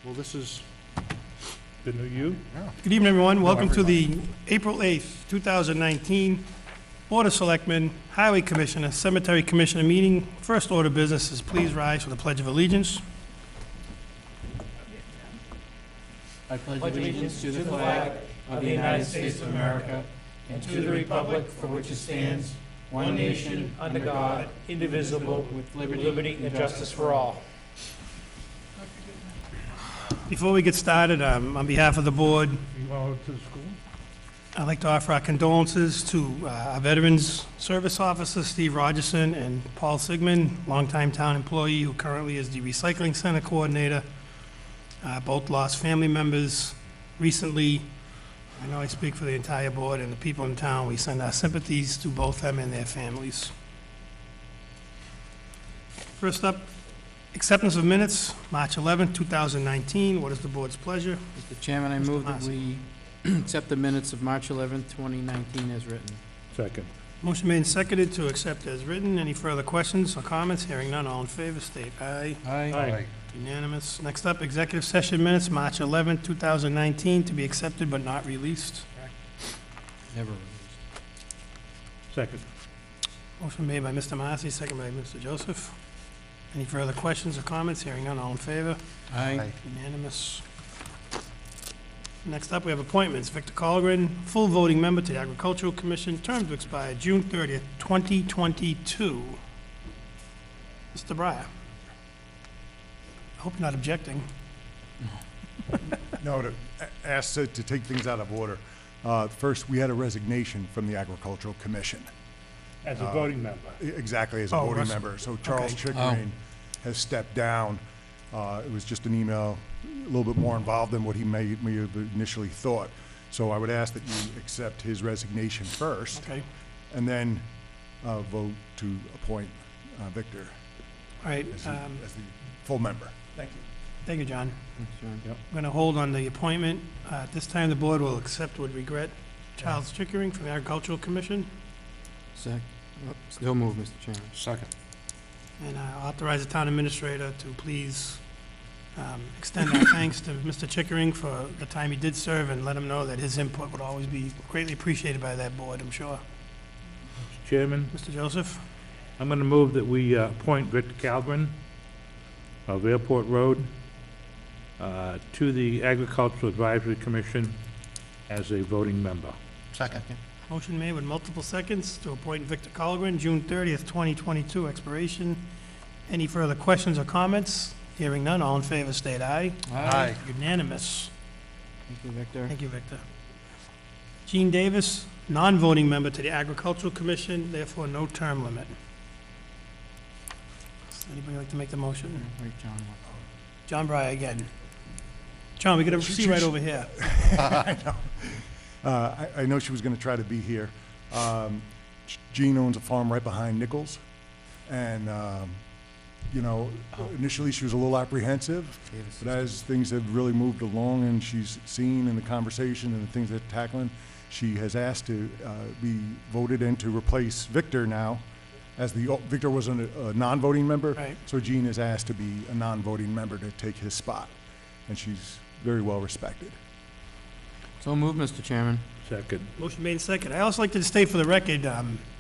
Well, this is the new you. Yeah. Good evening, everyone. Welcome to the April 8th, 2019 Board of Selectmen, Highway Commissioner, Cemetery Commissioner meeting. First order of business is please rise for the Pledge of Allegiance. I pledge allegiance to the flag of the United States of America and to the republic for which it stands, one nation, under God, indivisible, with liberty and justice for all. Before we get started, on behalf of the board, You want to go to the school? I'd like to offer our condolences to our Veterans Service Officer, Steve Rogerson, and Paul Sigmund, longtime town employee who currently is the Recycling Center Coordinator. Both lost family members recently. I know I speak for the entire board and the people in town. We send our sympathies to both them and their families. First up, acceptance of minutes, March 11, 2019. What is the board's pleasure? Mr. Chairman, I move that we accept the minutes of March 11th, 2019 as written. Second. Motion made and seconded to accept as written. Any further questions or comments? Hearing none, all in favor, state aye. Aye. Unanimous. Next up, executive session minutes, March 11, 2019, to be accepted but not released. Never released. Second. Motion made by Mr. Marcy, second by Mr. Joseph. Any further questions or comments? Hearing none, all in favor? Aye. Unanimous. Next up, we have appointments. Victor Colgren, full voting member to the Agricultural Commission, term to expire June 30th, 2022. Mr. Breyer. I hope you're not objecting. No, asked to take things out of order. First, we had a resignation from the Agricultural Commission. As a voting member. Exactly, as a Oh, voting Russ- member. So Charles okay. Chickering has stepped down. It was just an email, a little bit more involved than what he may have initially thought. So I would ask that you accept his resignation first, Okay. and then vote to appoint Victor All right. as the full member. Thank you. Thank you, John. Thanks, John. Yep. I'm going to hold on the appointment. At this time, the board will accept with regret Charles Chickering from the Agricultural Commission Still move, Mr. Chairman. Second. and authorize the town administrator to please extend our thanks to Mr. Chickering for the time he did serve and let him know that his input would always be greatly appreciated by that board, I'm sure. Chairman, Mr. Joseph? I'm going to move that we appoint Victor Calgren of Airport Road to the Agricultural Advisory Commission as a voting member. Second. Motion made with multiple seconds to appoint Victor Colgren, June 30th, 2022, expiration. Any further questions or comments? Hearing none, all in favor, state aye. Aye. Unanimous. Thank you, Victor. Thank you, Victor. Gene Davis, non-voting member to the Agricultural Commission, therefore no term limit. Does anybody like to make the motion? Wait, John. John Breyer again. John, we got a seat right over here. I know. I know she was going to try to be here. Jean owns a farm right behind Nichols, and initially she was a little apprehensive, but as things have really moved along and she's seen in the conversation and the things that tackling, she has asked to be voted in to replace Victor now, as Victor was a non-voting member. Right. So Jean is asked to be a non-voting member to take his spot, and she's very well respected. So move, Mr. Chairman. Second. Motion made second. I also like to state for the record,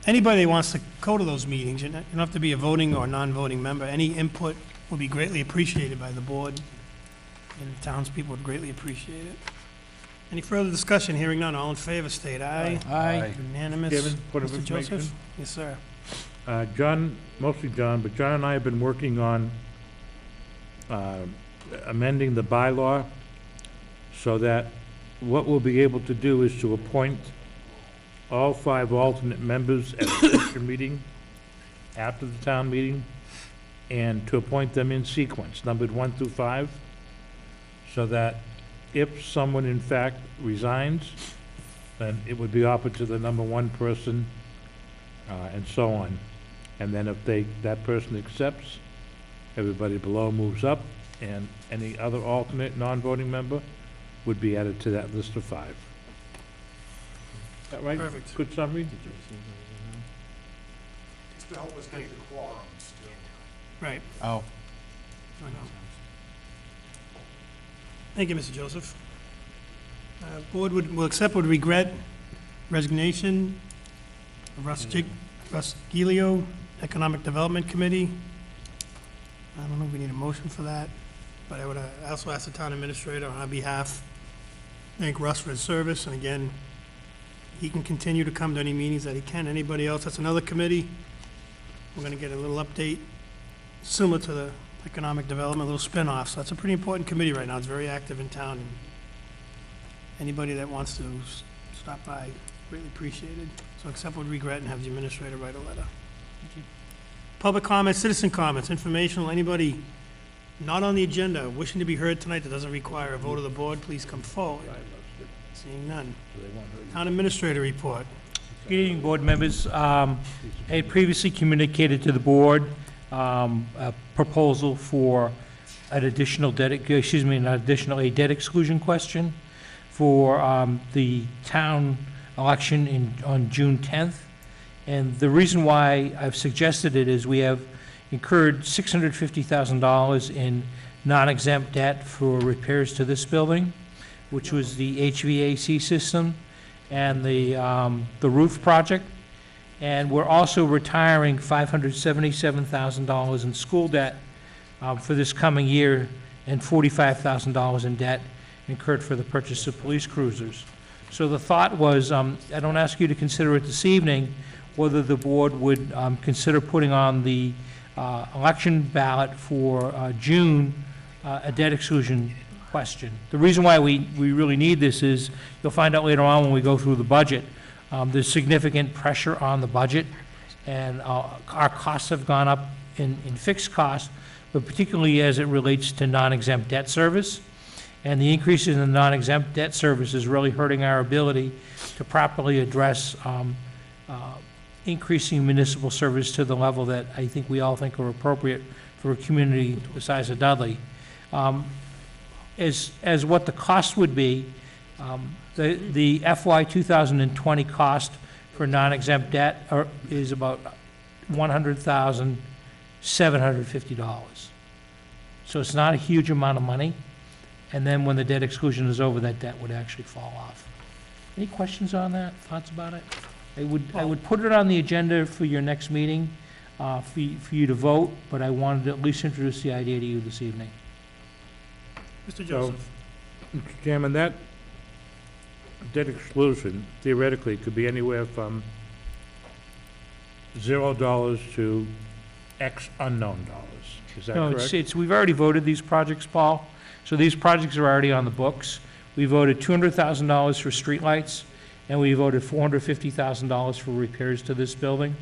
anybody that wants to go to those meetings, you don't have to be a voting or non-voting member. Any input will be greatly appreciated by the board, and the townspeople would greatly appreciate it. Any further discussion? Hearing none, all in favor, state aye. Aye. Unanimous. Chairman, point of Mr. information. Joseph? Yes, sir. John, mostly John, but John and I have been working on amending the bylaw so that what we'll be able to do is to appoint all 5 alternate members at the commission meeting after the town meeting, and to appoint them in sequence, numbered 1 through 5, so that if someone in fact resigns, then it would be offered to the number 1 person, and so on. And then if that person accepts, everybody below moves up, and any other alternate non-voting member would be added to that list of 5. Is that right? Perfect. Good summary? It's to help us get the quorum still. Right. Oh. I know. Thank you, Mr. Joseph. Board will accept with regret resignation of Russ Giglio, Economic Development Committee. I don't know if we need a motion for that, but I would also ask the town administrator on our behalf, thank Russ for his service, and again, he can continue to come to any meetings that he can. Anybody else, that's another committee. We're gonna get a little update similar to the Economic Development, a little spin-off. So that's a pretty important committee right now. It's very active in town. And anybody that wants to stop by, greatly appreciated. So accept with regret and have the administrator write a letter. Thank you. Public comments, citizen comments, informational. Anybody not on the agenda wishing to be heard tonight that doesn't require a vote of the board, please come forward. Seeing none. Town administrator report. Good evening, board members. I had previously communicated to the board a proposal for an additional debt exclusion question for the town election on June 10th. And the reason why I've suggested it is we have incurred $650,000 in non-exempt debt for repairs to this building, which was the HVAC system and the roof project. And we're also retiring $577,000 in school debt for this coming year and $45,000 in debt incurred for the purchase of police cruisers. So the thought was, I don't ask you to consider it this evening, whether the board would consider putting on the election ballot for June a debt exclusion question. The reason why we really need this is, you'll find out later on when we go through the budget, there's significant pressure on the budget, and our costs have gone up in fixed costs, but particularly as it relates to non-exempt debt service. And the increase in the non-exempt debt service is really hurting our ability to properly address increasing municipal service to the level that I think we all think are appropriate for a community the size of Dudley. As what the cost would be, the FY 2020 cost for non-exempt debt is about $100,750. So it's not a huge amount of money. And then when the debt exclusion is over, that debt would actually fall off. Any questions on that, thoughts about it? I would put it on the agenda for your next meeting for you to vote, but I wanted to at least introduce the idea to you this evening. Mr. Joseph. Mr. Chairman, that debt exclusion theoretically could be anywhere from $0 to X unknown dollars. Is that correct? No, we've already voted these projects, Paul. So these projects are already on the books. We voted $200,000 for streetlights, and we voted $450,000 for repairs to this building.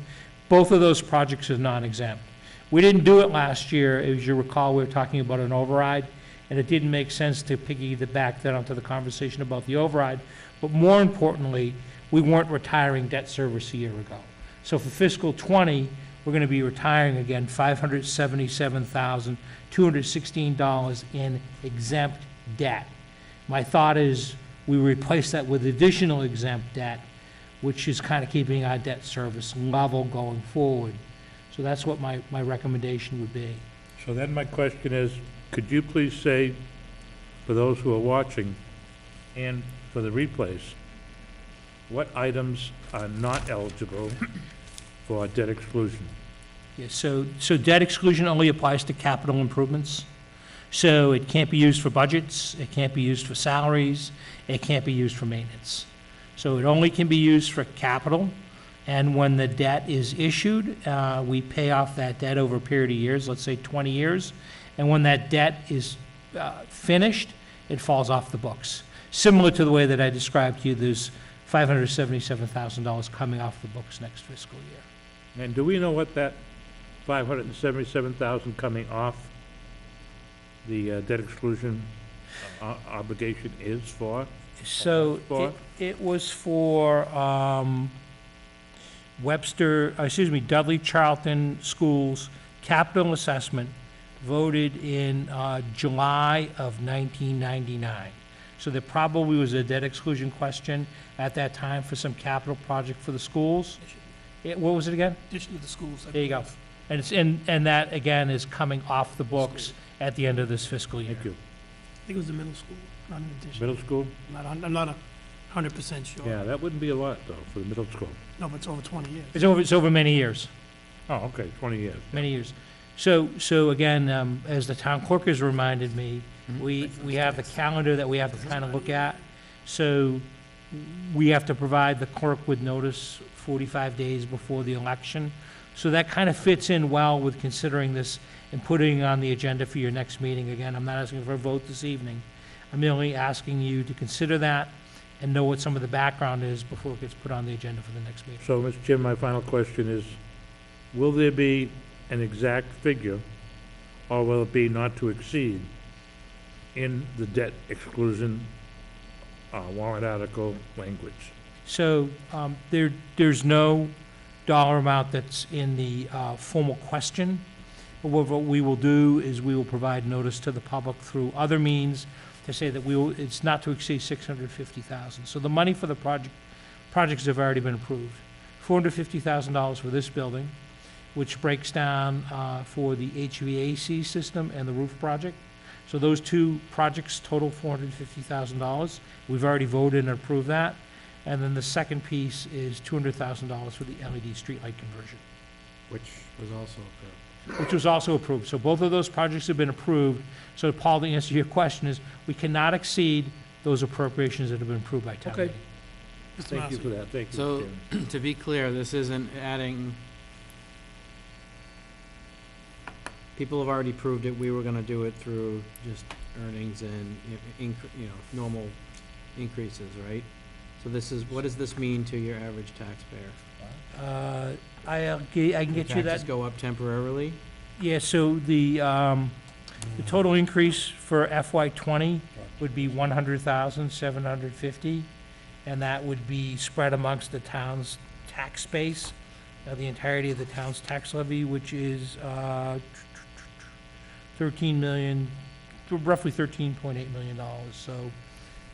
Both of those projects are non-exempt. We didn't do it last year. As you recall, we were talking about an override, and it didn't make sense to piggyback that onto the conversation about the override. But more importantly, we weren't retiring debt service a year ago. So for fiscal 20, we're going to be retiring again $577,216 in exempt debt. My thought is we replace that with additional exempt debt, which is kind of keeping our debt service level going forward. So that's what my recommendation would be. So then my question is, could you please say, for those who are watching and for the replays, what items are not eligible for debt exclusion? Yeah, so debt exclusion only applies to capital improvements. So it can't be used for budgets, it can't be used for salaries, it can't be used for maintenance. So it only can be used for capital, and when the debt is issued, we pay off that debt over a period of years, let's say 20 years, and when that debt is finished, it falls off the books. Similar to the way that I described to you, there's $577,000 coming off the books next fiscal year. And do we know what that $577,000 coming off the debt exclusion obligation is for? So it was for Dudley Charlton Schools capital assessment voted in July of 1999. So there probably was a debt exclusion question at that time for some capital project for the schools. What was it again? Addition to the schools. There you go. And it's and that again is coming off the books at the end of this fiscal year. Thank you. think it was the middle school, not an addition. Middle school? I'm not 100% sure. Yeah, that wouldn't be a lot, though, for the middle school. No, but it's over 20 years. It's over many years, Oh, okay, 20 years. many years. So again, as the town clerk has reminded me, we have the calendar that we have to kind of look at. So we have to provide the clerk with notice 45 days before the election. So that kind of fits in well with considering this and putting it on the agenda for your next meeting. Again, I'm not asking for a vote this evening. I'm merely asking you to consider that and know what some of the background is before it gets put on the agenda for the next meeting. So, Mr. Chairman, my final question is, will there be an exact figure, or will it be not to exceed in the debt exclusion warrant article language? So there's no dollar amount that's in the formal question. But what we will do is we will provide notice to the public through other means to say that it's not to exceed $650,000. So the money for the projects have already been approved. $450,000 for this building, which breaks down for the HVAC system and the roof project. So those two projects total $450,000. We've already voted and approved that. And then the second piece is $200,000 for the LED streetlight conversion, Which was also approved. which was also approved. So both of those projects have been approved. So Paul, the answer to your question is, we cannot exceed those appropriations that have been approved by town Okay. meeting. Mr. Thank you Massey. for that, thank you, Mr. So, Chairman. to be clear, this isn't adding, people have already proved it, we were gonna do it through just earnings and, normal increases, right? So this is, what does this mean to your average taxpayer? I can get you that. Taxes go up temporarily? Yeah, so the total increase for FY '20 would be $100,750, and that would be spread amongst the town's tax base, the entirety of the town's tax levy, which is 13 million, roughly $13.8 million. So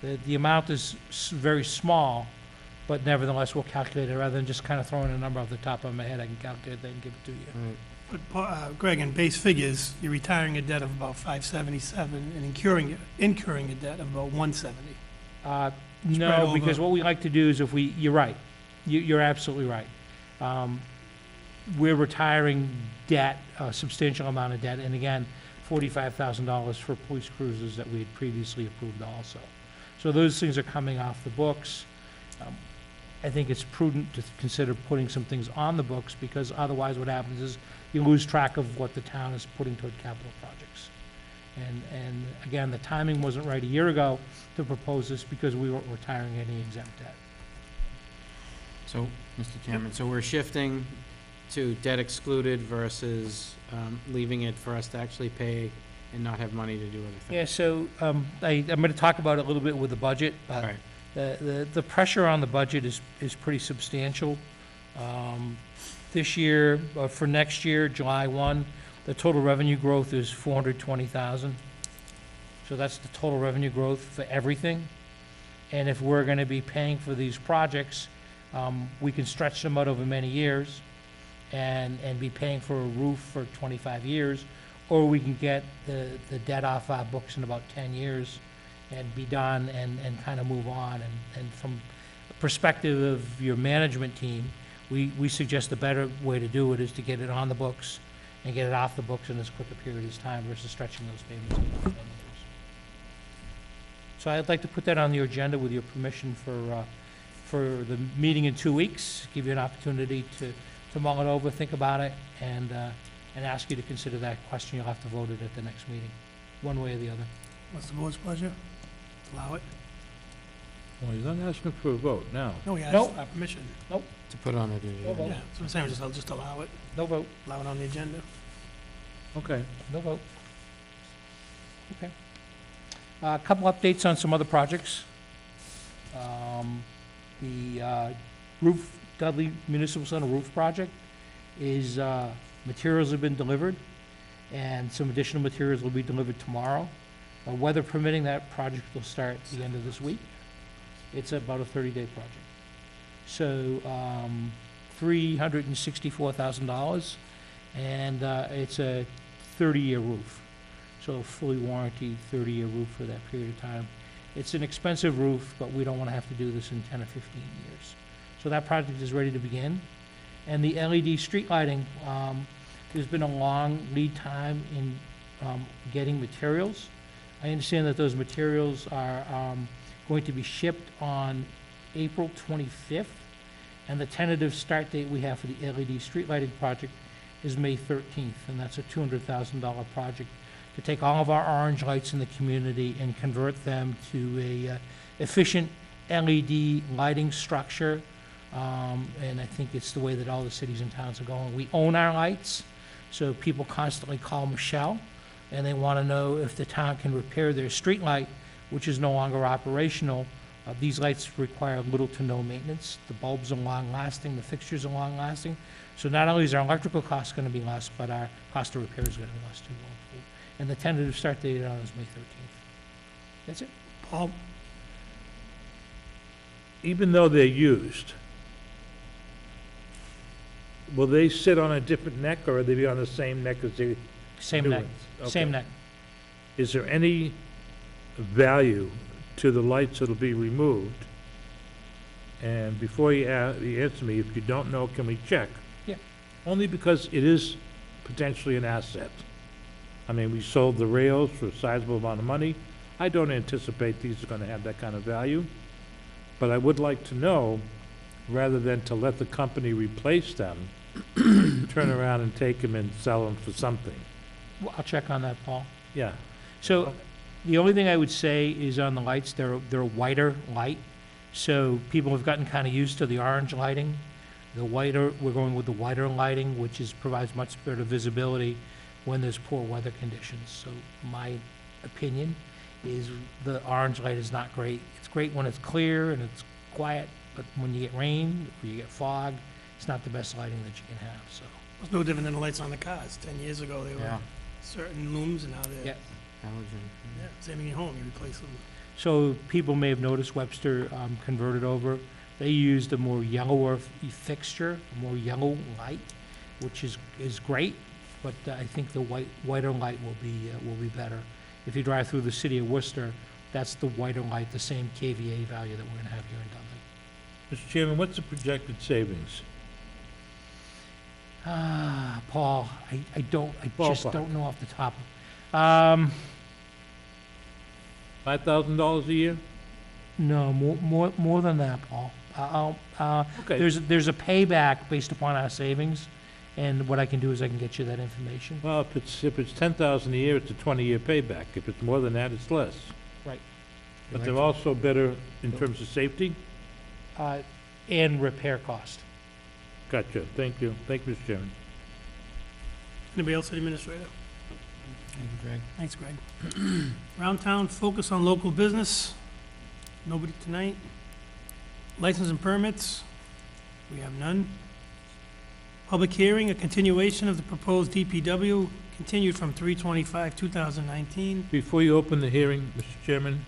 the amount is very small, but nevertheless, we'll calculate it rather than just kind of throwing a number off the top of my head. I can calculate that and give it to you. Right. But, Greg, in base figures, you're retiring a debt of about 577 and incurring a debt of about 170. No, over. because what we like to do is you're right. You're absolutely right. We're retiring debt, a substantial amount of debt, and again, $45,000 for police cruisers that we had previously approved also. So those things are coming off the books. I think it's prudent to consider putting some things on the books, because otherwise what happens is you lose track of what the town is putting toward capital projects. And again, the timing wasn't right a year ago to propose this because we weren't retiring any exempt debt. So, Mr. Chairman, so we're shifting to debt excluded versus leaving it for us to actually pay and not have money to do other things? Yeah, so I'm going to talk about it a little bit with the budget. All right. The pressure on the budget is pretty substantial. This year, for next year, July 1, the total revenue growth is 420,000. So that's the total revenue growth for everything. And if we're going to be paying for these projects, we can stretch them out over many years and be paying for a roof for 25 years, or we can get the debt off our books in about 10 years and be done and kind of move on. And from the perspective of your management team, we suggest the better way to do it is to get it on the books and get it off the books in as quick a period as time versus stretching those payments out over 10 years. So I'd like to put that on your agenda with your permission for the meeting in 2 weeks, give you an opportunity to mull it over, think about it, and ask you to consider that question. You'll have to vote it at the next meeting, one way or the other. What's the board's pleasure? Allow it? Well, he's not asking for a vote now. No, he has Nope. our permission. To put on it, No vote. Yeah, so I'm saying, I'll just allow it, No vote. allow it on the agenda. Okay. No vote. Okay. A couple updates on some other projects. The Dudley Municipal Center roof project is, materials have been delivered, and some additional materials will be delivered tomorrow. Weather permitting, that project will start at the end of this week. It's about a 30-day project. So, $364,000, and it's a 30-year roof. So fully warranty, 30-year roof for that period of time. It's an expensive roof, but we don't want to have to do this in 10 or 15 years. So that project is ready to begin. And the LED street lighting, there's been a long lead time in getting materials. I understand that those materials are going to be shipped on April 25th, and the tentative start date we have for the LED street lighting project is May 13th, and that's a $200,000 project to take all of our orange lights in the community and convert them to a efficient LED lighting structure. And I think it's the way that all the cities and towns are going. We own our lights, so people constantly call Michelle, and they want to know if the town can repair their street light, which is no longer operational. These lights require little to no maintenance. The bulbs are long-lasting, the fixtures are long-lasting. So not only is our electrical cost going to be less, but our cost of repair is going to be less too. And the tentative start date on is May 13th. That's it. Paul? Even though they're used, will they sit on a different neck, or will they be on the same neck as the Same new neck, ones? same Okay. neck. Is there any value to the lights that'll be removed? And before you answer me, if you don't know, can we check? Yeah. Only because it is potentially an asset. I mean, we sold the rails for a sizable amount of money. I don't anticipate these are gonna have that kind of value, but I would like to know, rather than to let the company replace them, turn around and take them and sell them for something. Well, I'll check on that, Paul. Yeah. So the only thing I would say is on the lights, they're a whiter light. So people have gotten kind of used to the orange lighting. We're going with the whiter lighting, which provides much better visibility when there's poor weather conditions. So my opinion is the orange light is not great. It's great when it's clear and it's quiet, but when you get rain or you get fog, it's not the best lighting that you can have, so. It's no different than the lights on the cars. 10 years ago, they were Yeah. certain looms, and now they're, Yeah. yeah, same thing at home, you replace them. So people may have noticed Webster converted over. They used a more yellower fixture, a more yellow light, which is great, but I think the whiter light will be better. If you drive through the city of Worcester, that's the whiter light, the same KVA value that we're gonna have here in Dudley. Mr. Chairman, what's the projected savings? Paul, I just Ballpark. don't know off the top. $5,000 a year? No, more than that, Paul. Okay. There's a payback based upon our savings, and what I can do is I can get you that information. Well, if it's 10,000 a year, it's a 20-year payback. If it's more than that, it's less. Right. But they're also better in terms of safety? And repair cost. Gotcha. Thank you. Thank you, Mr. Chairman. Anybody else, City Administrator? Thank you, Greg. Thanks, Greg. Round town, focus on local business. Nobody tonight. License and permits, we have none. Public hearing, a continuation of the proposed DPW, continued from 3/25/2019. Before you open the hearing, Mr. Chairman,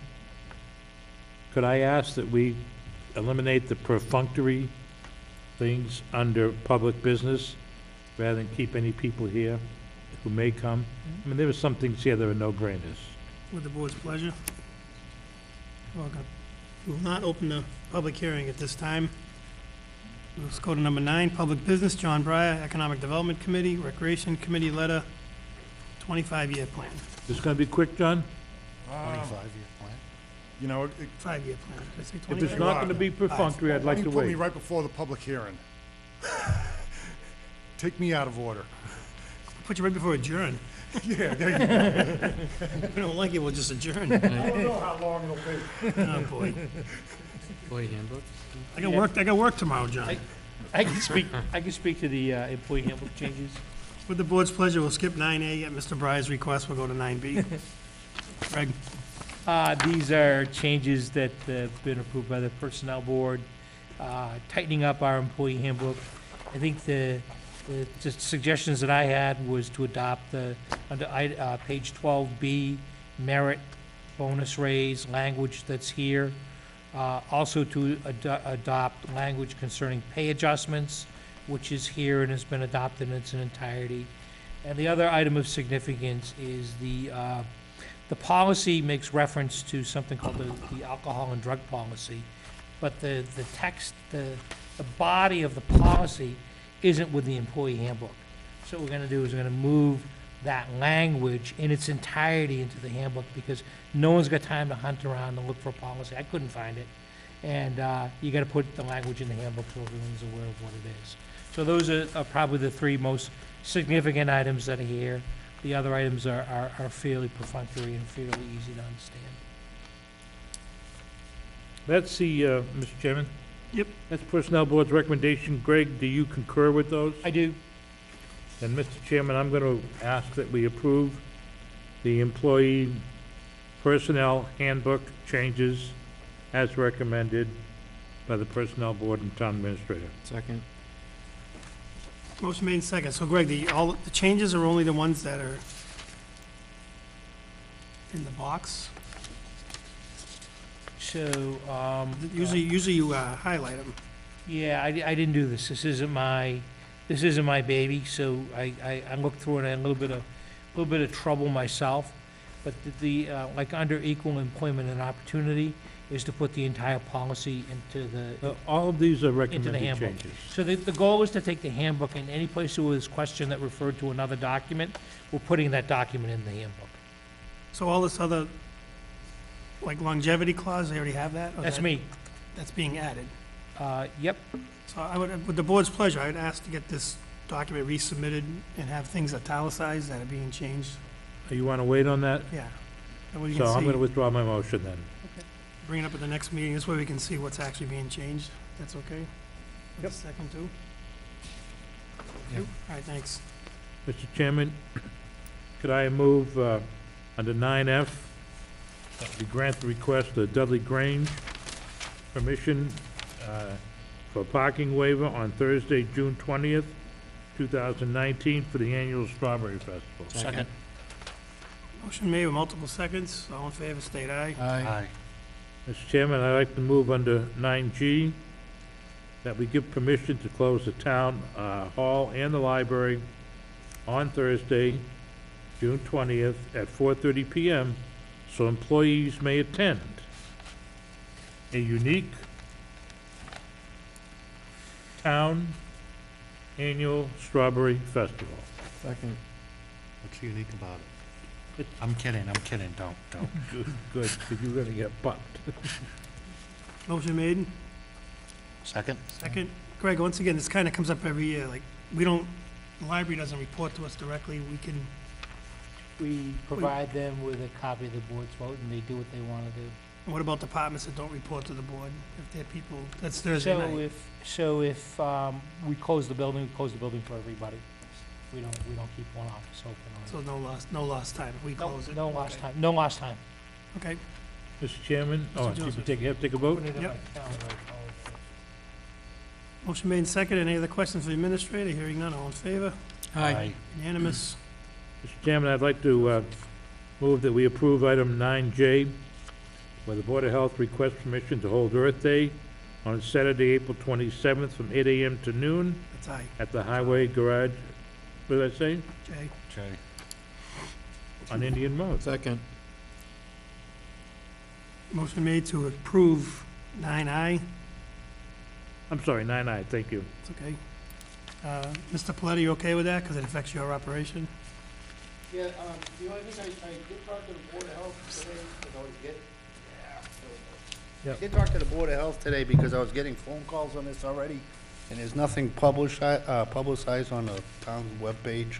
could I ask that we eliminate the perfunctory things under public business, rather than keep any people here who may come? I mean, there are some things here that are no-brainers. With the board's pleasure. We will not open the public hearing at this time. Let's go to number 9, public business. John Breyer, Economic Development Committee, Recreation Committee letter, 25-year plan. This gonna be quick, John? 25-year plan. You know, 5-year plan. Did I say If 25? it's not gonna be perfunctory, I'd like to Put me wait. right before the public hearing. Take me out of order. Put you right before adjourn. Yeah, there you go. If we don't like it, we'll just adjourn. I don't know how long it'll take. Oh, boy. Employee handbook? I got work tomorrow, John. I can speak to the employee handbook changes. With the board's pleasure, we'll skip 9A at Mr. Breyer's request. We'll go to 9B. Greg? These are changes that have been approved by the Personnel Board, tightening up our employee handbook. I think the suggestions that I had was to adopt under page 12B, merit bonus raise language that's here. Also to adopt language concerning pay adjustments, which is here and has been adopted in its entirety. And the other item of significance is the policy makes reference to something called the alcohol and drug policy, but the text, the body of the policy isn't with the employee handbook. So what we're gonna do is we're gonna move that language in its entirety into the handbook, because no one's got time to hunt around and look for a policy. I couldn't find it. And you gotta put the language in the handbook so everyone's aware of what it is. So those are probably the three most significant items that are here. The other items are fairly perfunctory and fairly easy to understand. That's the, Mr. Chairman? Yep. That's Personnel Board's recommendation. Greg, do you concur with those? I do. And, Mr. Chairman, I'm going to ask that we approve the employee personnel handbook changes as recommended by the Personnel Board and Town Administrator. Second. Motion made in second. So Greg, all the changes are only the ones that are in the box? So, Usually you highlight them. yeah, I didn't do this. This isn't my baby, so I looked through it. I had a little bit of trouble myself. But like under equal employment and opportunity is to put the entire policy into the, All of these are into the recommended handbook. changes. So the goal is to take the handbook, and any place there was question that referred to another document, we're putting that document in the handbook. So all this other, like longevity clause, they already have that? Or That's that- me. That's being added. Yep, So I would, with the board's pleasure, I'd ask to get this document resubmitted and have things italicized that are being changed. You want to wait on that? Yeah. That way you So I'm can going to see, withdraw my motion then. bring it up at the next meeting. This way we can see what's actually being changed. That's okay? With the second too? Yep. All right, thanks. Mr. Chairman, could I move under 9F, that we grant the request of Dudley Grange permission for parking waiver on Thursday, June 20th, 2019, for the annual Strawberry Festival. second. Motion made with multiple seconds. All in favor, state aye. Aye. Mr. Chairman, I'd like to move under 9G, that we give permission to close the town hall and the library on Thursday, June 20th, at 4:30 PM, so employees may attend a unique town annual Strawberry Festival. Second. What's unique about it? It- I'm kidding, don't. Good, because you're gonna get bumped. Motion made. Second? Second. Greg, once again, this kind of comes up every year. Like, we don't, the library doesn't report to us directly. We can, We provide them with a copy of the board's vote, and they do what they want to do. what about departments that don't report to the board? If they're people, that's Thursday night. So if we close the building, we close the building for everybody. We don't keep one office open. So no lost time. If we close it. No lost Okay. time, no lost time. Okay. Mr. Chairman, Mr. you Joseph. have to take a vote? Put it in Yep. my calendar, I apologize. Motion made and seconded. Any other questions for the administrator? Hearing none. All in favor? Aye. Unanimous. Mr. Chairman, I'd like to move that we approve item 9J, where the Board of Health requests permission to hold Earth Day on Saturday, April 27th, from 8 AM to noon That's aye. at the Highway Garage, what did I say? Jay. Jay. On Indian Road. Second. Motion made to approve 9I. I'm sorry, 9I, thank you. It's okay. Mr. Paletti, you okay with that? Because it affects your operation? Yeah, the only thing I did talk to the Board of Health today, because I was getting, Yep. I did talk to the Board of Health today because I was getting phone calls on this already, and there's nothing publicized on the town's webpage,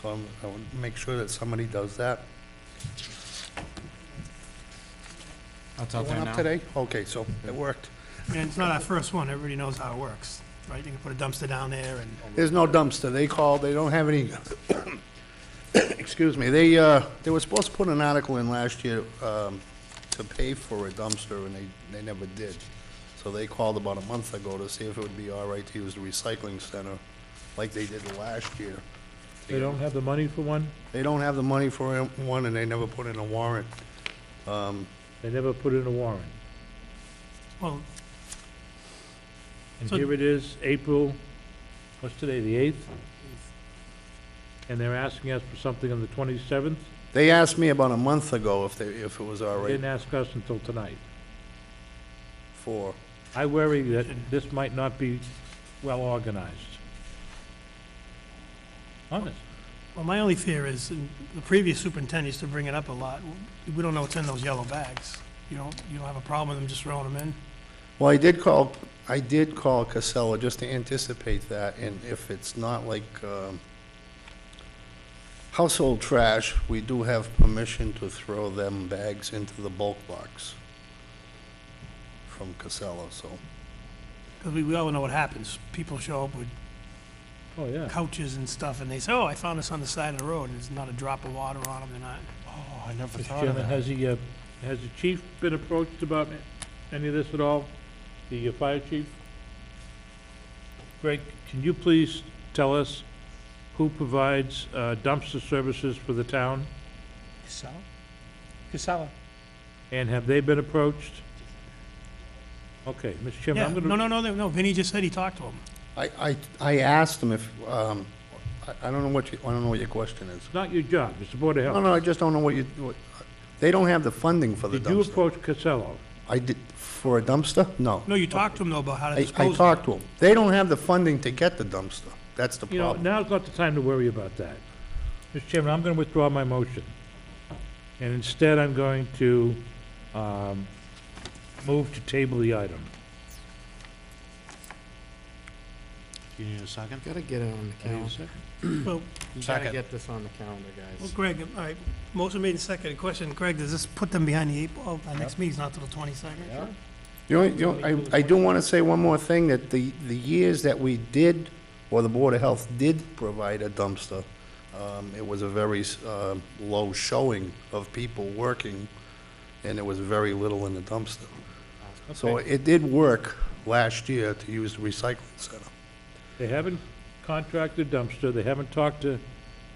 so I will make sure that somebody does that. That's It went up today? Okay, so it worked. And it's not our first one. Everybody knows how it works, right? You can put a dumpster down there and, There's no dumpster. They called, they don't have any, excuse me, they were supposed to put an article in last year, to pay for a dumpster, and they never did. So they called about a month ago to see if it would be all right to use the recycling center like they did last year. They don't have the money for one? They don't have the money for one, and they never put in a warrant. They never put in a warrant. well, And So- here it is, April, what's today, the 8th? and they're asking us for something on the 27th. They asked me about a month ago if it was all They right didn't ask us until tonight. for, I worry that this might not be well organized. Honest. Well, my only fear is, and the previous superintendent used to bring it up a lot, we don't know what's in those yellow bags. You don't have a problem with them just throwing them in? well, I did call Casella just to anticipate that, and if it's not like, household trash, we do have permission to throw them bags into the bulk box from Casella, so. Because we all know what happens. People show up with Oh, yeah. couches and stuff, and they say, oh, I found this on the side of the road, and there's not a drop of water on them, they're not. Oh, I never Mr. Chairman, has the chief been approached about any of this at all? The fire chief? Greg, can you please tell us who provides dumpster services for the town? Casella? Casella. And have they been approached? Okay, Mr. Chairman, Yeah, I'm gonna... no, Vinny just said he talked to him. I asked him if, I don't know what your question is. It's not your job, it's the Board of No, Health. no, I just don't know they don't have the funding for the Did you dumpster. approach Casello? I did, for a dumpster? No. No, you talked to him, though, about how to I dispose of it. talked to them. They don't have the funding to get the dumpster. That's the You know, problem. now's not the time to worry about that. Mr. Chairman, I'm gonna withdraw my motion. And instead, I'm going to move to table the item. Do you need a second? Gotta get it on the I need a calendar. second. Well, You gotta Second. get this on the calendar, well, guys. Greg, all right, motion made and seconded. Question, Greg, does this put them behind the eight ball? Our next meeting's not till the 22nd? I do want to say one more thing, that the years that we did, or the Board of Health did provide a dumpster, it was a very low showing of people working, and there was very little in the dumpster. So Okay. it did work last year to use the recycling center. They haven't contracted dumpster, they haven't talked to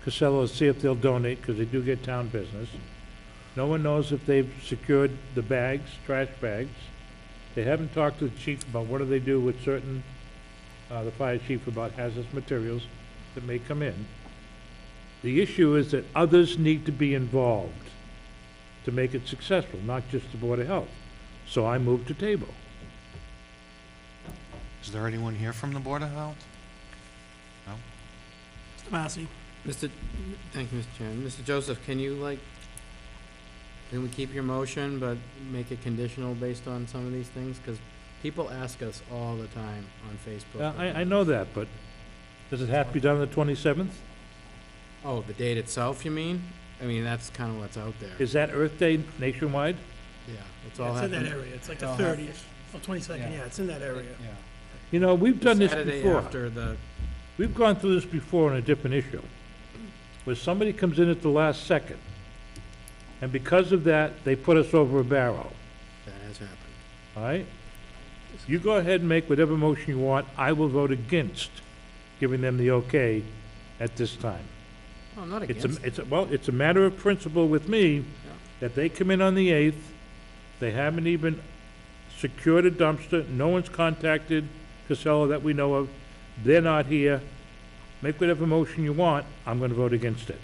Casello to see if they'll donate, because they do get town business. No one knows if they've secured the bags, trash bags. They haven't talked to the chief about what do they do with certain, the fire chief about hazardous materials that may come in. The issue is that others need to be involved to make it successful, not just the Board of Health. So I move to table. Is there anyone here from the Board of Health? Mr. Massey? Thank you, Mr. Chairman. Mr. Joseph, can we keep your motion, but make it conditional based on some of these things? Because people ask us all the time on Facebook. I know that, but does it have to be done on the 27th? Oh, the date itself, you mean? I mean, that's kind of what's out there. Is that Earth Day nationwide? Yeah, it's all It's in that happening. area. It's like the It'll 30th, or 22nd, yeah, it's in that area. Yeah. You know, we've done this Saturday before. after the, We've gone through this before on a different issue, where somebody comes in at the last second, and because of that, they put us over a barrel, that has happened. all right? You go ahead and make whatever motion you want. I will vote against giving them the okay at this time. Oh, I'm not It's against it. it's a matter of principle with me that they come in on the 8th, they haven't even secured a dumpster, no one's contacted Casella that we know of, they're not here. Make whatever motion you want, I'm gonna vote against it.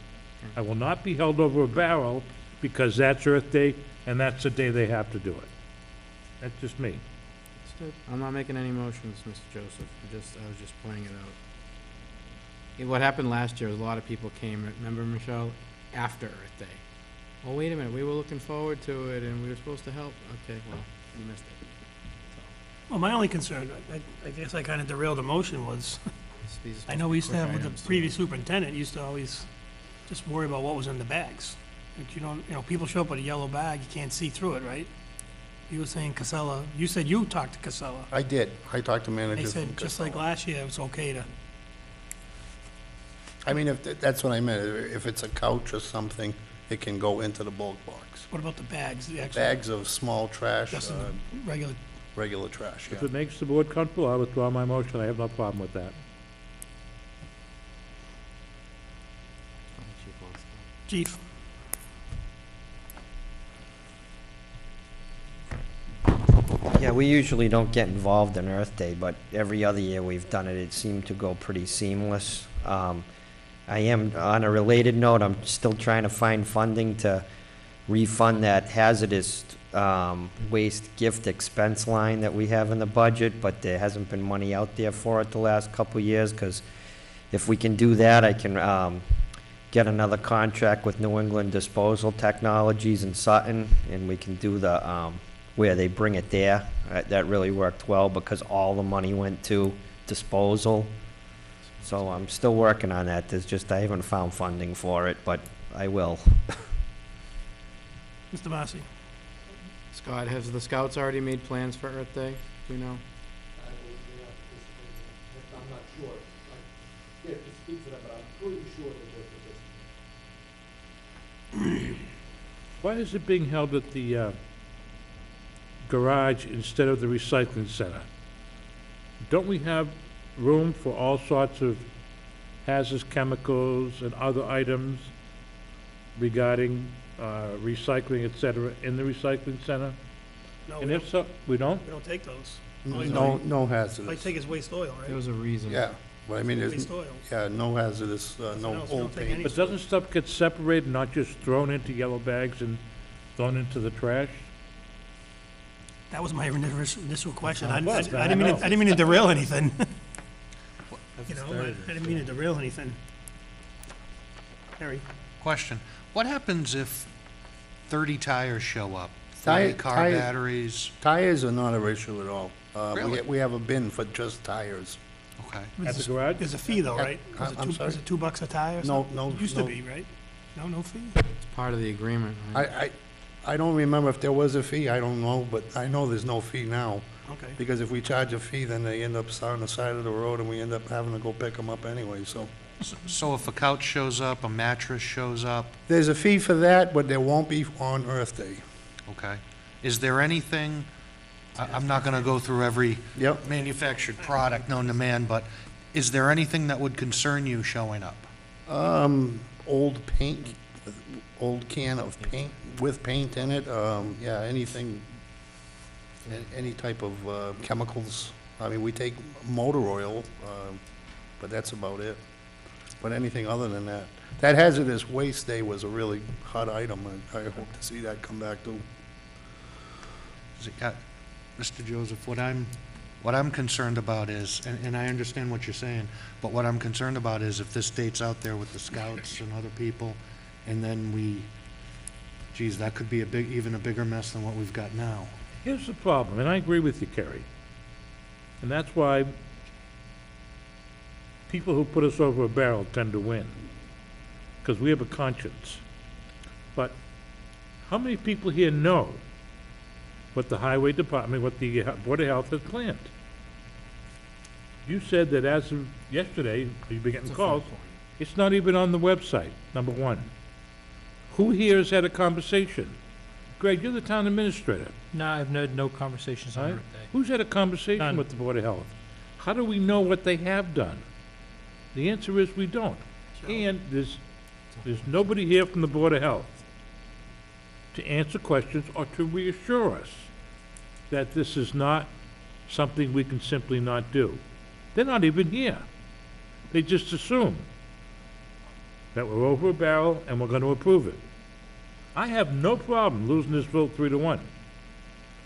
I will not be held over a barrel because that's Earth Day and that's the day they have to do it. That's just me. Understood. I'm not making any motions, Mr. Joseph. I was just pointing it out. What happened last year was a lot of people came, remember, Michelle, after Earth Day. Oh, wait a minute, we were looking forward to it and we were supposed to help. Okay, well, you missed it. Well, my only concern, I guess I kind of derailed the motion, was, These are I supposed know to be we used to quick have, with items, the so- previous superintendent, used to always just worry about what was in the bags. Like, people show up with a yellow bag, you can't see through it, right? You were saying Casella, you said you talked to Casella. I did. I talked to They managers from said, just like Casella. last year, it's okay to, I mean, that's what I meant. If it's a couch or something, it can go into the bulk box. what about the bags, the actual, Bags of small trash, just in the regular, regular trash, If yeah. it makes the board comfortable, I withdraw my motion. I have no problem with that. Chief wants to- chief? Yeah, we usually don't get involved in Earth Day, but every other year we've done it, it seemed to go pretty seamless. I am, on a related note, I'm still trying to find funding to refund that hazardous waste gift expense line that we have in the budget, but there hasn't been money out there for it the last couple of years, because if we can do that, I can get another contract with New England Disposal Technologies in Sutton, and we can do the, where they bring it there. That really worked well, because all the money went to disposal. So I'm still working on that. There's just, I haven't found funding for it, but I will. Mr. Massey? Scott, has the Scouts already made plans for Earth Day? Do you know? I'm not sure. I can't speak for them, but I'm pretty sure they will participate. Why is it being held at the garage instead of the recycling center? Don't we have room for all sorts of hazardous chemicals and other items regarding recycling, et cetera, in the recycling center? No, And if so, we don't? we don't take those. No All I hazardous. take is waste oil, There right? was a reason. Yeah, but I mean, there's, Waste oil. yeah, no hazardous, no else, we old don't take paint. any. But doesn't stuff get separated, not just thrown into yellow bags and thrown into the trash? That was my initial question. I Well, didn't mean to derail anything. You know, I didn't mean to derail anything. Harry? Question, what happens if 30 tires show up? Tire- 30 car tire- batteries? Tires are not an issue at all. Really? We have a bin for just tires. Okay. At the garage? There's a fee though, right? I'm sorry? Is it $2 a tire or No, something? no, It used to no. be, right? No fee? It's part of the agreement, right? I don't remember if there was a fee, I don't know, but I know there's no fee now. Okay. Because if we charge a fee, then they end up on the side of the road and we end up having to go pick them up anyway, so. So if a couch shows up, a mattress shows up, There's a fee for that, but there won't be on Earth Day. okay. Is there anything, I'm not gonna go through every Yep. manufactured product known to man, but is there anything that would concern you showing up? Old paint, old can of paint with paint in it, yeah, anything, any type of chemicals. I mean, we take motor oil, but that's about it. But anything other than that. That hazardous waste day was a really hot item, and I hope to see that come back too. Mr. Joseph, what I'm concerned about is, and I understand what you're saying, but what I'm concerned about is if this date's out there with the scouts and other people, and then geez, that could be even a bigger mess than what we've got now. Here's the problem, and I agree with you, Kerry. And that's why people who put us over a barrel tend to win, because we have a conscience. But how many people here know what the highway department, what the Board of Health has planned? You said that as of yesterday, you've been getting calls, it's not even on the website, number one. Who here has had a conversation? Greg, you're the town administrator. No, I've had no conversations on Right. Earth Day. Who's had a conversation None. with the Board of Health? How do we know what they have done? The answer is we don't. And there's nobody here from the Board of Health to answer questions or to reassure us that this is not something we can simply not do. They're not even here. They just assume that we're over a barrel and we're gonna approve it. I have no problem losing this vote 3-1,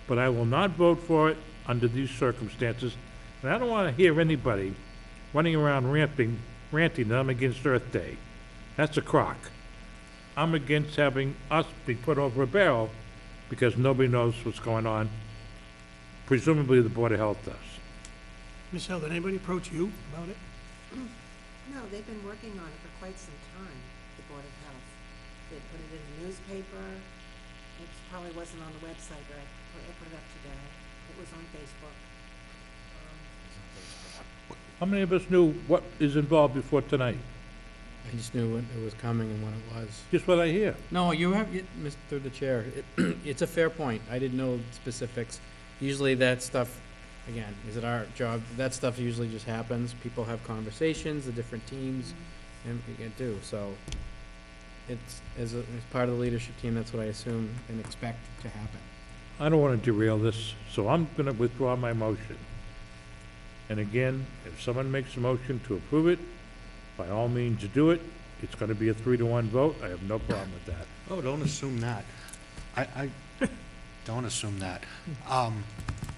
but I will not vote for it under these circumstances. And I don't wanna hear anybody running around ranting that I'm against Earth Day. That's a crock. I'm against having us be put over a barrel because nobody knows what's going on. Presumably the Board of Health does. Michelle, did anybody approach you about it? No, they've been working on it for quite some time, the Board of Health. They put it in the newspaper, it probably wasn't on the website, but I put it up today. It was on Facebook. How many of us knew what is involved before tonight? I just knew when it was coming and when it was. Just what I hear. No, Mr. the Chair, it's a fair point. I didn't know specifics. Usually that stuff, again, is it our job? That stuff usually just happens. People have conversations, the different teams, and we can do. So it's, as part of the leadership team, that's what I assume and expect to happen. I don't want to derail this, so I'm going to withdraw my motion. And again, if someone makes a motion to approve it, by all means do it. It's gonna be a 3-to-1 vote. I have no problem with that. Oh, don't assume that. I don't assume that.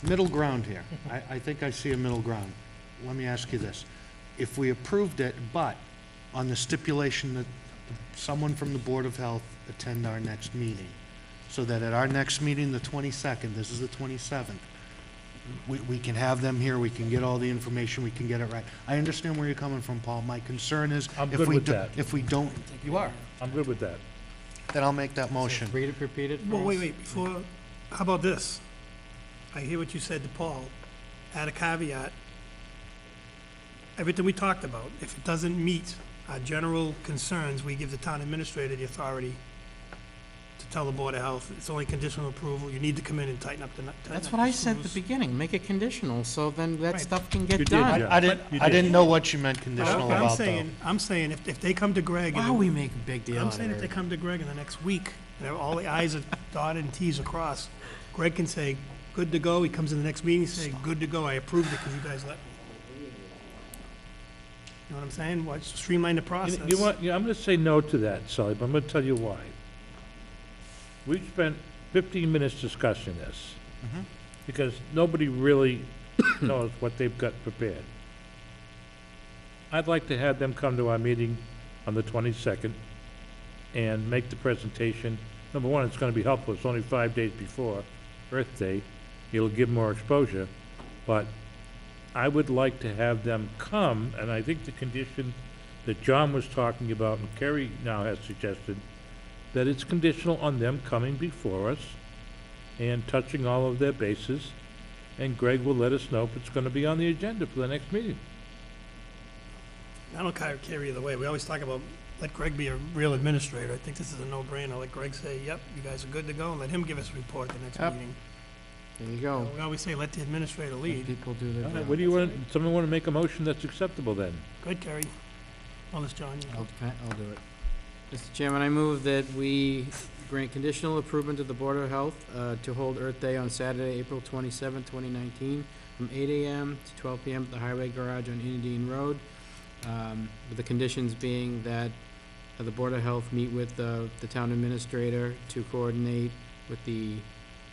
Middle ground here. I think I see a middle ground. Let me ask you this. If we approved it, but on the stipulation that someone from the Board of Health attend our next meeting, so that at our next meeting, the 22nd, this is the 27th, we can have them here, we can get all the information, we can get it right. I understand where you're coming from, Paul. My concern is, I'm if good we with do, that. if we don't, you are, I'm good with that. then I'll make that motion. Repeat it for Well, us. wait, before, how about this? I hear what you said to Paul. Add a caveat. Everything we talked about, if it doesn't meet our general concerns, we give the town administrator the authority to tell the Board of Health, it's only conditional approval, you need to come in and tighten up the. That's what I said at the beginning, make it conditional, so then that Right. stuff can You get did, done. yeah. I didn't know what you meant conditional What about, though. I'm saying, if they come to Greg. Wow, we make a big deal I'm out saying of if they it. come to Greg in the next week, and all the i's are dotted and t's are crossed, Greg can say, good to go, he comes in the next meeting, say, good to go, I approved it because you guys let me. You know what I'm saying? Watch, streamline the process. You want, I'm gonna say no to that, Sully, but I'm gonna tell you why. We spent 15 minutes discussing this, Mhm. because nobody really knows what they've got prepared. I'd like to have them come to our meeting on the 22nd and make the presentation. Number one, it's gonna be helpful, it's only 5 days before Earth Day, it'll give more exposure, but I would like to have them come, and I think the condition that John was talking about and Kerry now has suggested, that it's conditional on them coming before us and touching all of their bases, and Greg will let us know if it's gonna be on the agenda for the next meeting. I don't care either way. We always talk about, let Greg be a real administrator. I think this is a no-brainer. Let Greg say, yep, you guys are good to go, and let him give us a report at the next Yep. meeting. There you go. We always say, let the administrator Let lead. people do their All right, job. what do you want, someone wanna make a motion that's acceptable then? Good, Kerry. Well, this John, you know. I'll do it. Mr. Chairman, I move that we grant conditional approval to the Board of Health to hold Earth Day on Saturday, April 27, 2019, from 8 a.m. to 12 p.m. at the Highway Garage on Indian Road, with the conditions being that the Board of Health meet with the town administrator to coordinate with the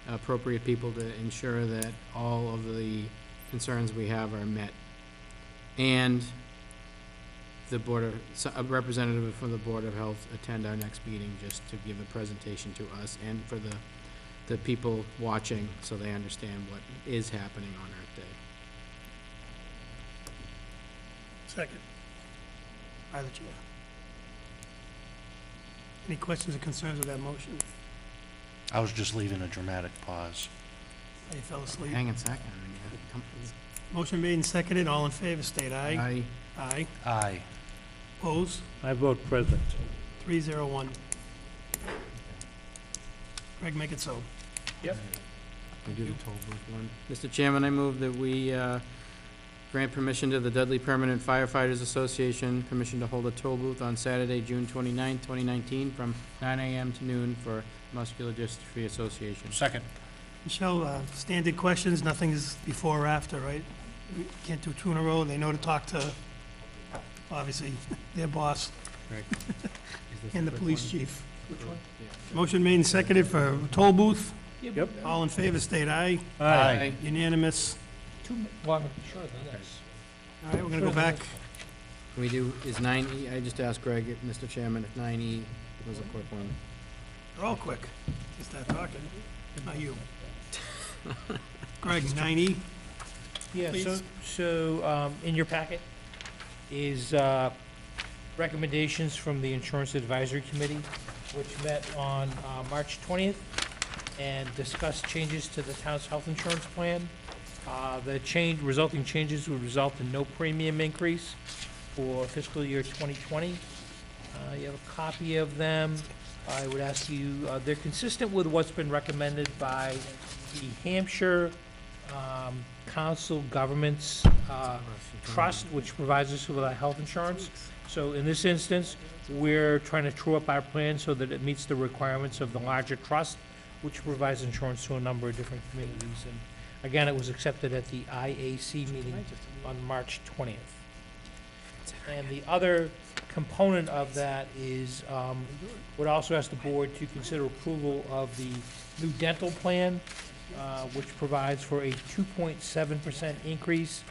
appropriate people to ensure that all of the concerns we have are met. And the a representative from the Board of Health attend our next meeting just to give a presentation to us and for the people watching so they understand what is happening on Earth Day. Second. By the chair. Any questions or concerns with that motion? I was just leaving a dramatic pause. Oh, you fell asleep. Hang on a second. Motion made and seconded. All in favor, state aye. Aye. Aye. Aye. Opposed? I vote present. 301. Greg, make it so. We do the toll booth one. Mr. Chairman, I move that we grant permission to the Dudley Permanent Firefighters Association, permission to hold a toll booth on Saturday, June 29, 2019, from 9 a.m. to noon for Muscular Dystrophy Association. Second. Michelle, standard questions, nothing's before or after, right? We can't do two in a row. They know to talk to, obviously, their boss and the police chief. Motion made and seconded for toll booth. Yep. All in favor, state aye. Aye. Unanimous. Well, I'm sure than this. All right, we're gonna go back. Can we do, is 9E, I just asked Greg, Mr. Chairman, if 9E was a quick one. They're all quick. Just start talking. Not you. Greg, 9E. Yeah, Please. so, in your packet is, recommendations from the Insurance Advisory Committee, which met on, March 20th, and discussed changes to the town's health insurance plan. The resulting changes would result in no premium increase for fiscal year 2020. You have a copy of them. I would ask you, they're consistent with what's been recommended by the Hampshire Council Governments Trust, which provides us with our health insurance. So in this instance, we're trying to true up our plan so that it meets the requirements of the larger trust, which provides insurance to a number of different communities. And again, it was accepted at the IAC meeting on March 20th. And the other component of that is, would also ask the board to consider approval of the new dental plan, which provides for a 2.7% increase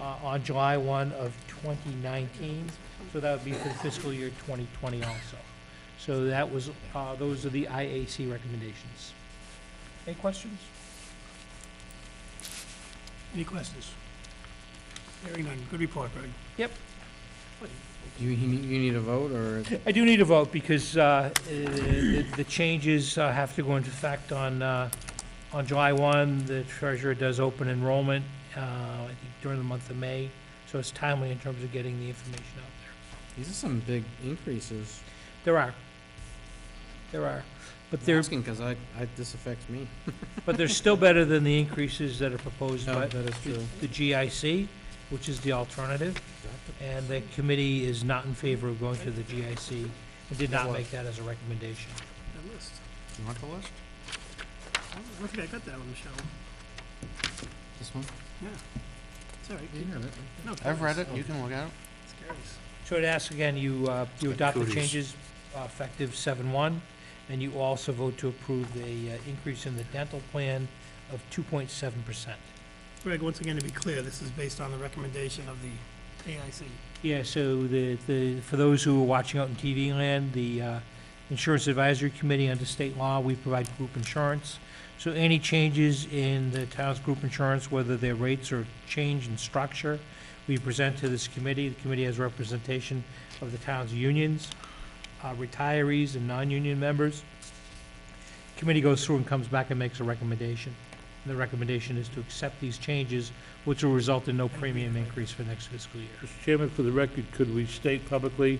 on July 1 of 2019. So that would be for the fiscal year 2020 also. So that was, those are the IAC recommendations. Any questions? Any questions? Hearing none. Good report, Greg. Yep. You need a vote, or? I do need a vote because the changes have to go into effect on July 1. The treasurer does open enrollment, I think during the month of May, so it's timely in terms of getting the information out there. These are some big increases. There are. But I'm they're, asking because this affects me. but they're still better than the increases that are proposed No, by that is true. the GIC, which is the alternative. And the committee is not in favor of going to the GIC and did not make that as a recommendation. That list. You want the list? I don't think I got that one, Michelle. This one? Yeah. It's all right. You have it. No, I've read it, carries. you can look at it. It's carries. So I'd ask again, you adopt the Cooties. changes effective 7/1, and you also vote to approve the increase in the dental plan of 2.7%. Greg, once again, to be clear, this is based on the recommendation of the AIC. Yeah, so for those who are watching out in TV land, the Insurance Advisory Committee under state law, we provide group insurance. So any changes in the town's group insurance, whether their rates or change in structure, we present to this committee. The committee has representation of the town's unions, retirees, and non-union members. Committee goes through and comes back and makes a recommendation. And the recommendation is to accept these changes, which will result in no premium increase for next fiscal year. Mr. Chairman, for the record, could we state publicly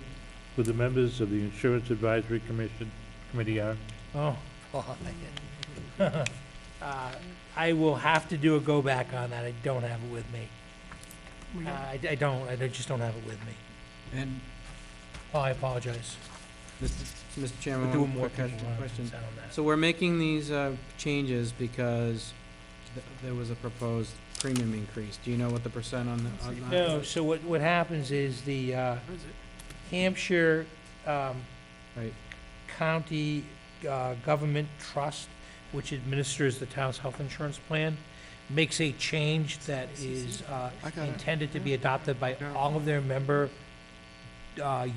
who the members of the Insurance Advisory Committee are? Oh, I will have to do a go back on that. I don't have it with me. I just don't have it with me. And, Oh, I apologize. Mr. Chairman, We're doing one more quick people on question. that. So we're making these changes because there was a proposed premium increase. Do you know what the percent on that? No, so what happens is the Hampshire Right. County Government Trust, which administers the town's health insurance plan, makes a change that is I got it. intended to be adopted by all of their member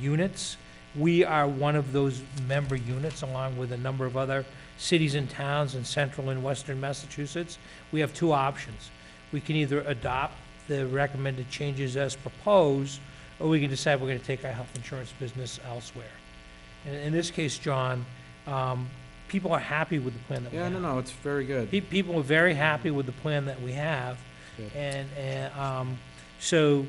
units. We are one of those member units, along with a number of other cities and towns in central and western Massachusetts. We have two options. We can either adopt the recommended changes as proposed, or we can decide we're going to take our health insurance business elsewhere. And in this case, John, people are happy with the plan that we Yeah, have. no, it's very good. People are very happy with the plan that we have. Good. And so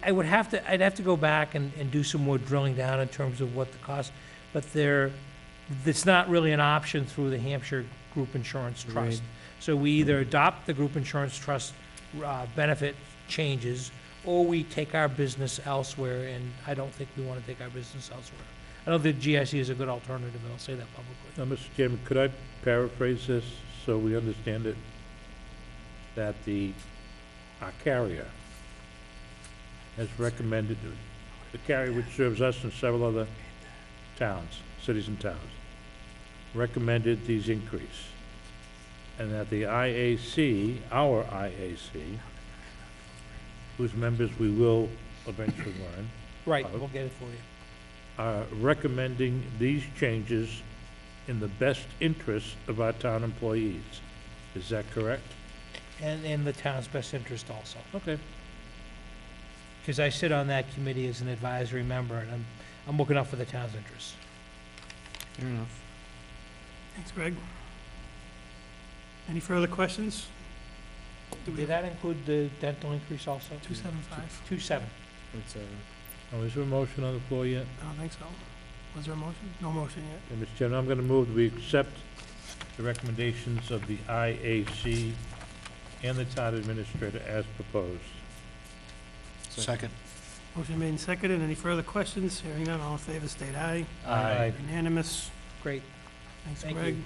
I would have to, I'd have to go back and do some more drilling down in terms of what the cost, but it's not really an option through the Hampshire Group Insurance Trust. Agreed. So we either adopt the Group Insurance Trust benefit changes, or we take our business elsewhere, and I don't think we want to take our business elsewhere. I don't think GIC is a good alternative, and I'll say that publicly. Now, Mr. Chairman, could I paraphrase this so we understand it? That our carrier has recommended, the carrier which serves us and several other towns, cities and towns, recommended these increase. And that the IAC, our IAC, whose members we will eventually learn, Right, we'll get it for you. are recommending these changes in the best interest of our town employees. Is that correct? And in the town's best interest also. Okay. Because I sit on that committee as an advisory member, and I'm looking out for the town's interests. Fair enough. Thanks, Greg. Any further questions? Did that include the dental increase also? 275? 2.7. It's, Now, is there a motion on the floor yet? I don't think so. Was there a motion? No motion yet. Okay, Mr. Chairman, I'm going to move that we accept the recommendations of the IAC and the town administrator as proposed. Second. Motion made and seconded. Any further questions? Hearing none, all in favor, state aye. Aye. Unanimous. Great. Thanks, Thank Greg. you.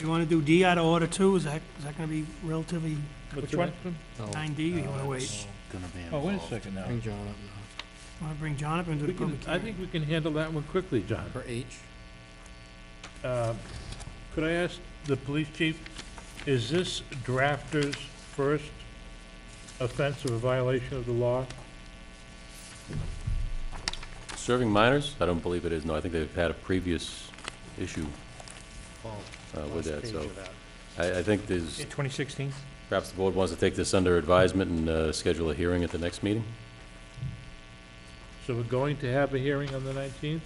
You want to do D out of order too? Is that going to be relatively What's Which one? the next one? 9D, or you want to wait? It's gonna be Oh, wait a involved. second now. Bring John up now. Want to bring John up and do the We can, public I hearing? think we can handle that one quickly, John. For H? Could I ask the police chief, is this drafter's first offense of a violation of the law? Serving minors? I don't believe it is, no. I think they've had a previous issue Paul, with last that, page so of that. I think there's, In 2016? perhaps the board wants to take this under advisement and schedule a hearing at the next meeting? So we're going to have a hearing on the 19th,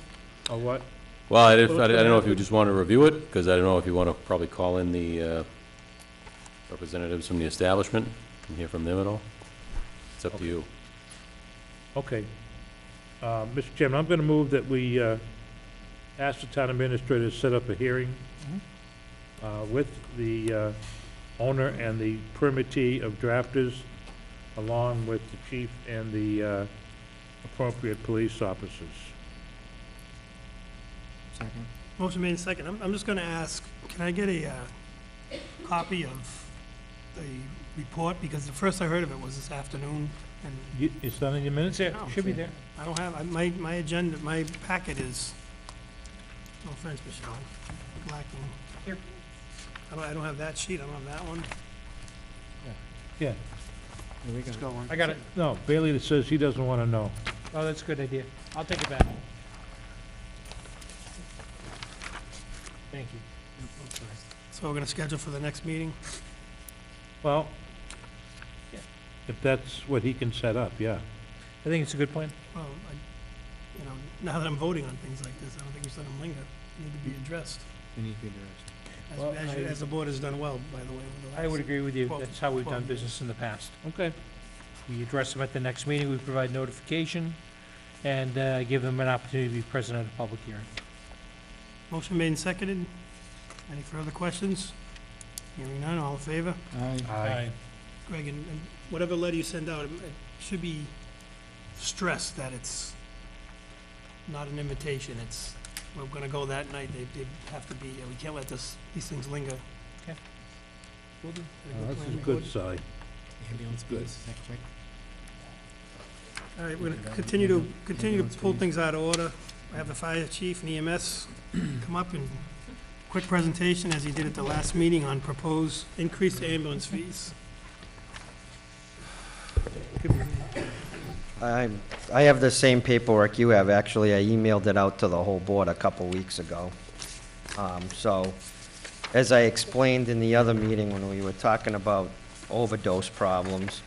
or what? Well, I Well, don't know if you just want to review it, because I don't know if you want to probably call in the representatives from the establishment and hear from them at all. It's up to you. Okay. Mr. Chairman, I'm going to move that we ask the town administrator to set up a hearing with the owner and the permittee of drafters, along with the chief and the appropriate police officers. Second. Motion made in second. I'm just going to ask, can I get a copy of the report? Because the first I heard of it was this afternoon, and It's done in your minutes? It's there, Oh, should be okay. there. I don't have, my agenda, my packet is, no offense, Michelle, lacking. Here. I don't have that sheet, I don't have that one. Yeah. Here we go. Let's go on. I got it. No, Bailey says he doesn't want to know. Oh, that's a good idea. I'll take it back. Thank you. So we're going to schedule for the next meeting? Well, Yeah. if that's what he can set up, yeah. I think it's a good plan. Well, now that I'm voting on things like this, I don't think we let them linger. They need to be addressed, We need to be addressed. Well, as the board has done well, by the way. with the I would last- agree with you. Well, That's how we've done well, business in the past. Okay. We address them at the next meeting, we provide notification, and give them an opportunity to be present at a public hearing. Motion made and seconded. Any further questions? Hearing none, all in favor? Aye. Greg, and whatever letter you send out, it should be stressed that it's not an invitation, it's, we're gonna go that night, they have to be, we can't let these things linger. Okay. Will do. This is good, Sally. Ambulance fees, next week. All right, we're gonna continue to pull things out of order. I have the fire chief and EMS come up and quick presentation, as he did at the last meeting, on proposed increase to ambulance fees. I have the same paperwork you have, actually. I emailed it out to the whole board a couple weeks ago. So, as I explained in the other meeting when we were talking about overdose problems,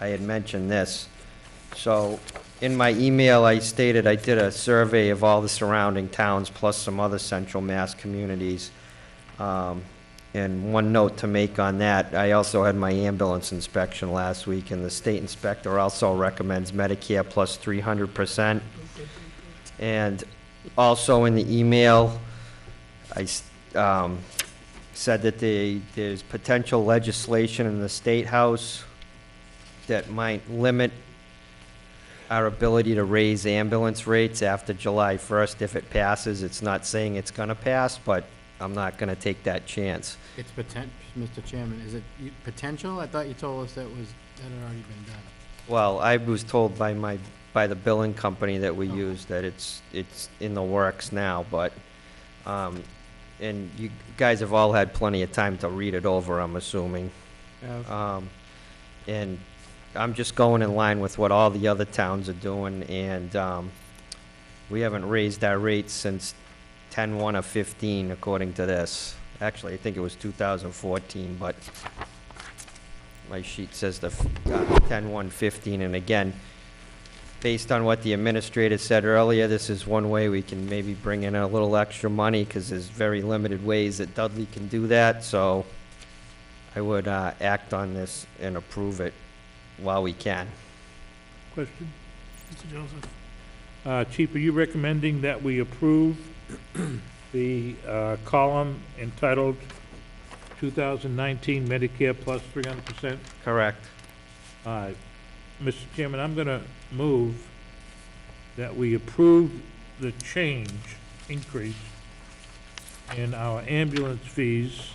I had mentioned this. So, in my email, I stated I did a survey of all the surrounding towns, plus some other central Mass communities. And one note to make on that, I also had my ambulance inspection last week, and the state inspector also recommends Medicare plus 300%. And also in the email, I said that there's potential legislation in the State House that might limit our ability to raise ambulance rates after July 1st if it passes. It's not saying it's going to pass, but I'm not going to take that chance. It's Mr. Chairman, is it potential? I thought you told us that had already been done. Well, I was told by the billing company that we use that it's in the works now, but, and you guys have all had plenty of time to read it over, I'm assuming. And I'm just going in line with what all the other towns are doing, and we haven't raised our rates since 10/1 of 15, according to this. Actually, I think it was 2014, but my sheet says the 10/1/15, and again, based on what the administrator said earlier, this is one way we can maybe bring in a little extra money, because there's very limited ways that Dudley can do that, so I would act on this and approve it while we can. Question? Mr. Joseph? Chief, are you recommending that we approve the column entitled 2019 Medicare plus 300%? Correct. Mr. Chairman, I'm going to move that we approve the increase in our ambulance fees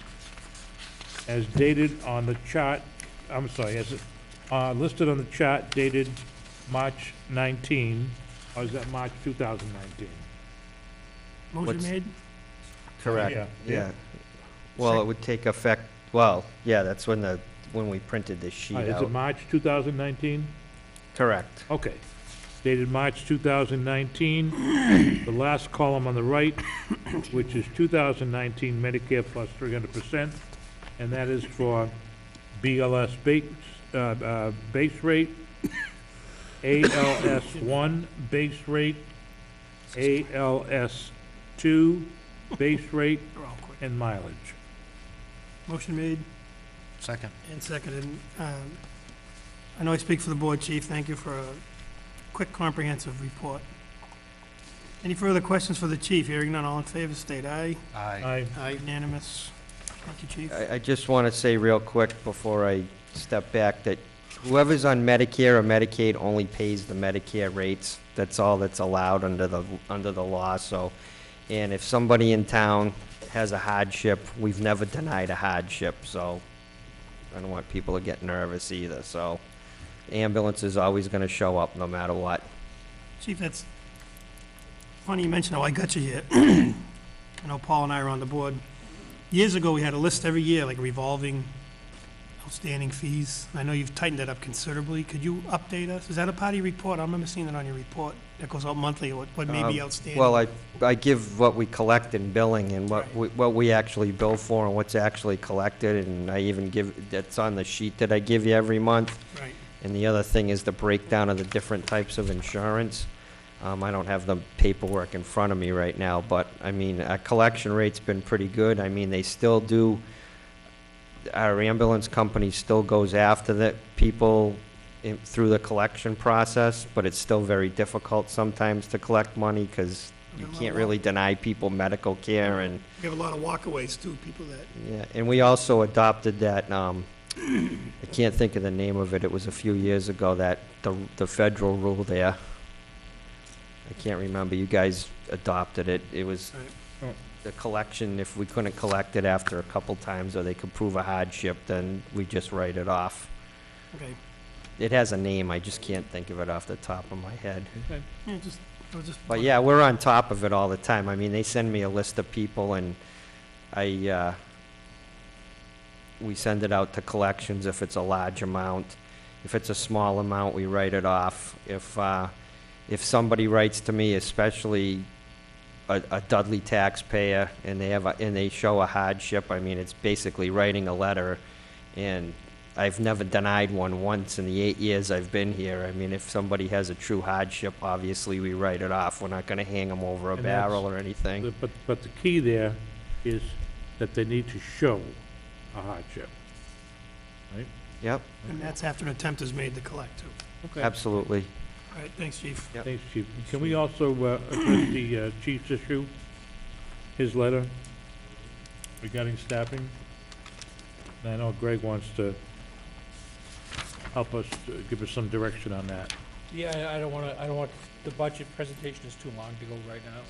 as dated on the chart, I'm sorry, as listed on the chart dated March 19, or is that March 2019? Motion What's- made? Correct, Yeah. yeah. Well, it would take effect, well, yeah, that's when we printed this sheet Is it out. March 2019? Correct. Okay. Dated March 2019. The last column on the right, which is 2019 Medicare plus 300%, and that is for BLS base rate, ALS 1 base rate, ALS 2 base rate, They're all quick. and mileage. Motion made Second. and seconded. I know I speak for the board, Chief. Thank you for a quick, comprehensive report. Any further questions for the chief? Hearing none, all in favor, state aye. Aye. Aye. Unanimous. Thank you, Chief. I just want to say real quick before I step back that whoever's on Medicare or Medicaid only pays the Medicare rates. That's all that's allowed under the law, so. And if somebody in town has a hardship, we've never denied a hardship, so I don't want people to get nervous either, so. Ambulance is always going to show up no matter what. Chief, that's funny you mention how I got you here. I know Paul and I are on the board. Years ago, we had a list every year, like revolving outstanding fees. I know you've tightened that up considerably. Could you update us? Is that a part of your report? I remember seeing it on your report that goes out monthly, what may be outstanding. Well, I give what we collect in billing and what we actually bill for and what's actually collected, and I even give, that's on the sheet that I give you every month. Right. And the other thing is the breakdown of the different types of insurance. I don't have the paperwork in front of me right now, but, I mean, our collection rate's been pretty good. I mean, they still do, our ambulance company still goes after the people through the collection process, but it's still very difficult sometimes to collect money because you can't really deny people medical care and, We have a lot of walkaways too, people that, yeah. And we also adopted that, I can't think of the name of it, it was a few years ago, that the federal rule there. I can't remember, you guys adopted it, it was Right. the collection, if we couldn't collect it after a couple times, or they could prove a hardship, then we just write it off. okay. It has a name, I just can't think of it off the top of my head. Okay. Yeah, I was just. But yeah, we're on top of it all the time, I mean, they send me a list of people, and we send it out to collections if it's a large amount. If it's a small amount, we write it off. If somebody writes to me, especially a Dudley taxpayer, and they show a hardship, I mean, it's basically writing a letter, and I've never denied one once in the 8 years I've been here. I mean, if somebody has a true hardship, obviously we write it off. We're not gonna hang them over a And barrel or anything. But the key there is that they need to show a hardship. Yep, And that's after an attempt is made to collect too. Okay. absolutely. All right, thanks, Chief. Yep. Thanks, Chief. Can we also address the chief's issue, his letter regarding staffing? And I know Greg wants to help us, give us some direction on that. Yeah, I don't want, the budget presentation is too long to go right now.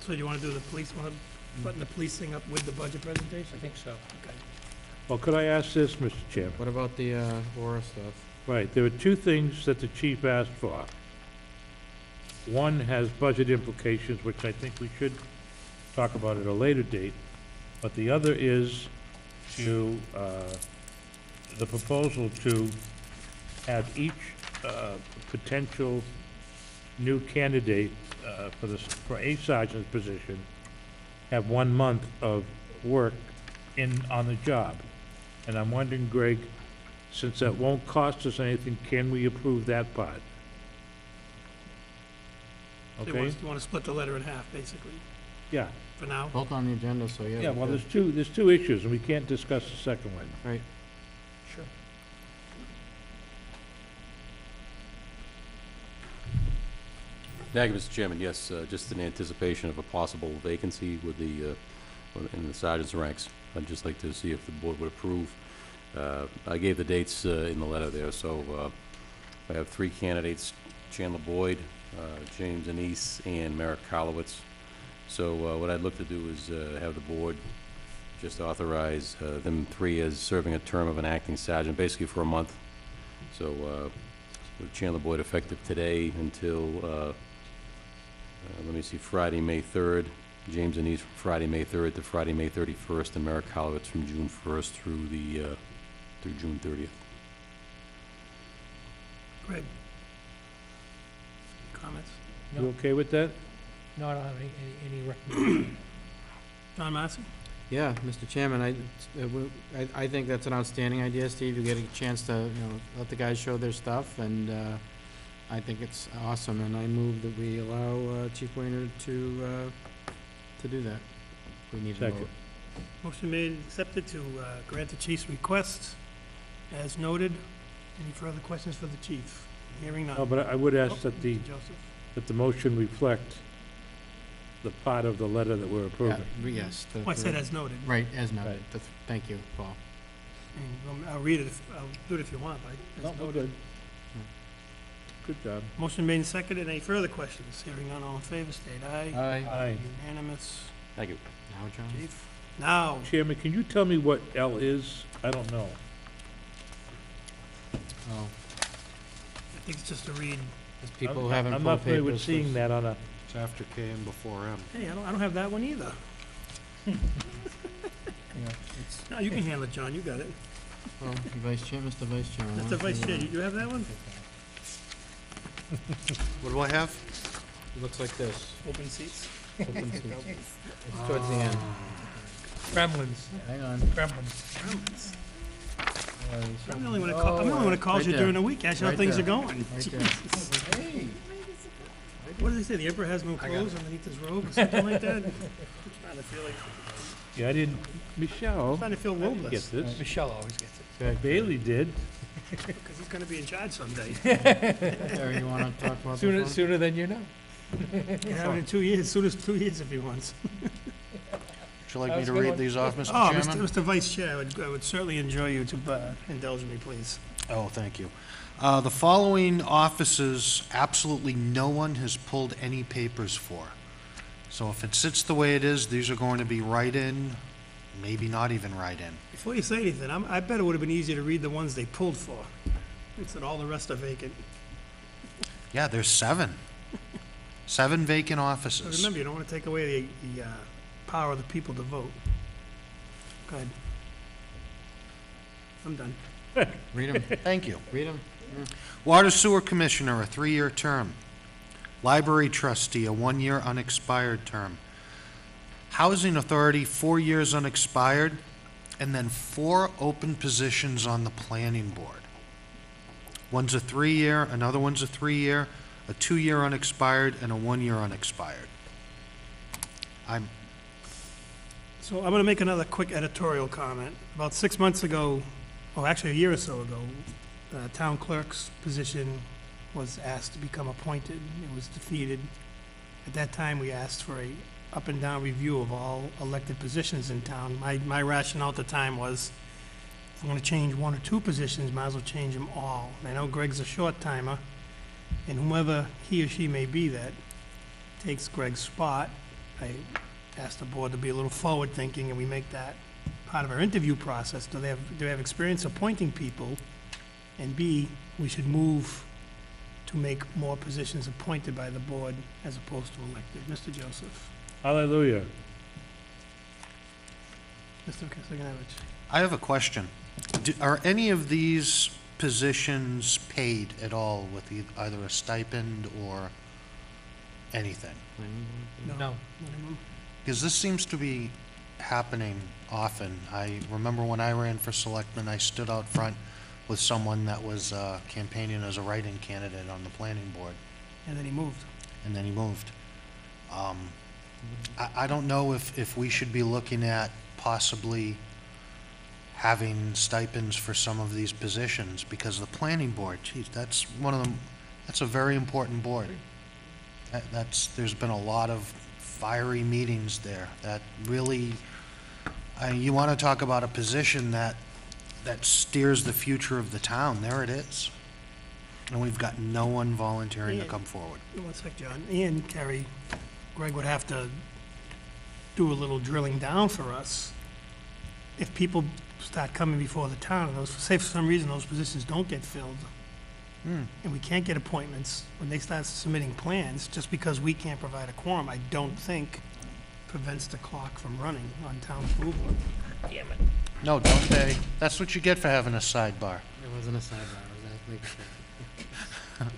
So you want to do the police, want to button the police thing up with the budget I presentation? think so. Okay. Well, could I ask this, Mr. Chairman? What about the, horror stuff? Right, there are two things that the chief asked for. One has budget implications, which I think we should talk about at a later date, but the other is to, the proposal to have each potential new candidate for a sergeant's position have 1 month of work on the job. And I'm wondering, Greg, since that won't cost us anything, can we approve that part? So Okay? you want to split the letter in half, basically, Yeah, for now? Both on the agenda, so yeah. yeah, we well, could. there's two issues, and we can't discuss the second one. Right. Sure. Thank you, Mr. Chairman. Yes, just in anticipation of a possible vacancy with in the sergeant's ranks, I'd just like to see if the board would approve. I gave the dates in the letter there, so I have 3 candidates, Chandler Boyd, James Anise, and Merrick Karlowitz. So what I'd look to do is have the board just authorize them three as serving a term of an acting sergeant, basically for a month. So with Chandler Boyd effective today until, let me see, Friday, May 3rd. James Anise from Friday, May 3rd to Friday, May 31st, and Merrick Hollowitz from June 1st through June 30th. Greg? Comments? You okay with that? No, I don't have any recommendation. John Massey? Yeah, Mr. Chairman, I think that's an outstanding idea, Steve. You get a chance to, let the guys show their stuff, and I think it's awesome, and I move that we allow Chief Wainer to do that. We need to Second. vote. Motion made and accepted to grant the chief's request, as noted. Any further questions for the chief? Hearing none. No, but I would ask that Mr. Joseph? the motion reflect the part of the letter that we're Yeah, approving. yes. Oh, I said as noted. Right, as noted. Right. Thank you, Paul. And I'll read it, I'll do it if you want, but as noted. Good job. Motion made and seconded. Any further questions? Hearing none, all in favor, state aye. Aye. Unanimous. Thank you. Now, John? Chief? Now, Chairman, can you tell me what L is? I don't know. Oh, I think it's just to read. as people I'm- haven't I'm pulled not familiar with papers for- seeing that on a, It's after K and before M. Hey, I don't have that one either. No, you can handle it, John, you got it. Oh, Vice Chair, Mr. Vice Chairman. That's the vice chair. You have that one? What do I have? It looks like this. Open seats. Open seats. It's towards the end. Gremlins, Hang on. gremlins. I'm the only one that calls Right you there. during the week, ask you how Right things are there. going. Right there. Jesus. What did they say? The emperor has no clothes underneath his robe or something like that? I'm trying to feel like, yeah, I didn't, Michelle, trying to feel I didn't get robeless, this. Michelle always gets it. Okay. Bailey did. because he's gonna be in charge someday. Harry, you wanna talk about this Sooner, one? sooner than you know. Can have it in 2 years, soon as 2 years if he wants. Would you like That me was to a good read one. these off, Mr. Oh, Chairman? Mr. Vice Chair, I would certainly enjoy you to indulge me, please. Oh, thank you. The following offices, absolutely no one has pulled any papers for. So if it sits the way it is, these are going to be write-in, maybe not even write-in. Before you say anything, I bet it would have been easier to read the ones they pulled for. It said all the rest are vacant. Yeah, there's 7. 7 vacant But offices. remember, you don't want to take away the power of the people to vote. Go ahead. I'm done. Read them, Thank you. read them. Water Sewer Commissioner, a 3-year term. Library Trustee, a 1-year unexpired term. Housing Authority, 4 years unexpired, and then 4 open positions on the Planning Board. One's a 3-year, another one's a 3-year, a 2-year unexpired, and a 1-year unexpired. So I'm going to make another quick editorial comment. About 6 months ago, or actually a year or so ago, the town clerk's position was asked to become appointed. It was defeated. At that time, we asked for a up and down review of all elected positions in town. My rationale at the time was, if we're going to change 1 or 2 positions, might as well change them all. And I know Greg's a short timer, and whomever he or she may be that takes Greg's spot, I asked the board to be a little forward-thinking, and we make that part of our interview process. Do they have experience appointing people? And B, we should move to make more positions appointed by the board as opposed to elected. Mr. Joseph. Hallelujah. Mr. Kasaganowicz. I have a question. Are any of these positions paid at all with either a stipend or anything? No. Because this seems to be happening often. I remember when I ran for selectman, I stood out front with someone that was campaigning as a write-in candidate on the planning board, And then he moved. and then he moved. I don't know if we should be looking at possibly having stipends for some of these positions, because the planning board, geez, that's one of them, that's a very important board. There's been a lot of fiery meetings there that really, you want to talk about a position that steers the future of the town, there it is. And we've got no one volunteering to come forward. One sec, John. And Kerry, Greg would have to do a little drilling down for us if people start coming before the town, and those, say for some reason those positions don't get filled, and we can't get appointments, when they start submitting plans, just because we can't provide a quorum, I don't think prevents the clock from running on town school board. No, don't they? That's what you get for having a sidebar. It wasn't a sidebar, it was making sure.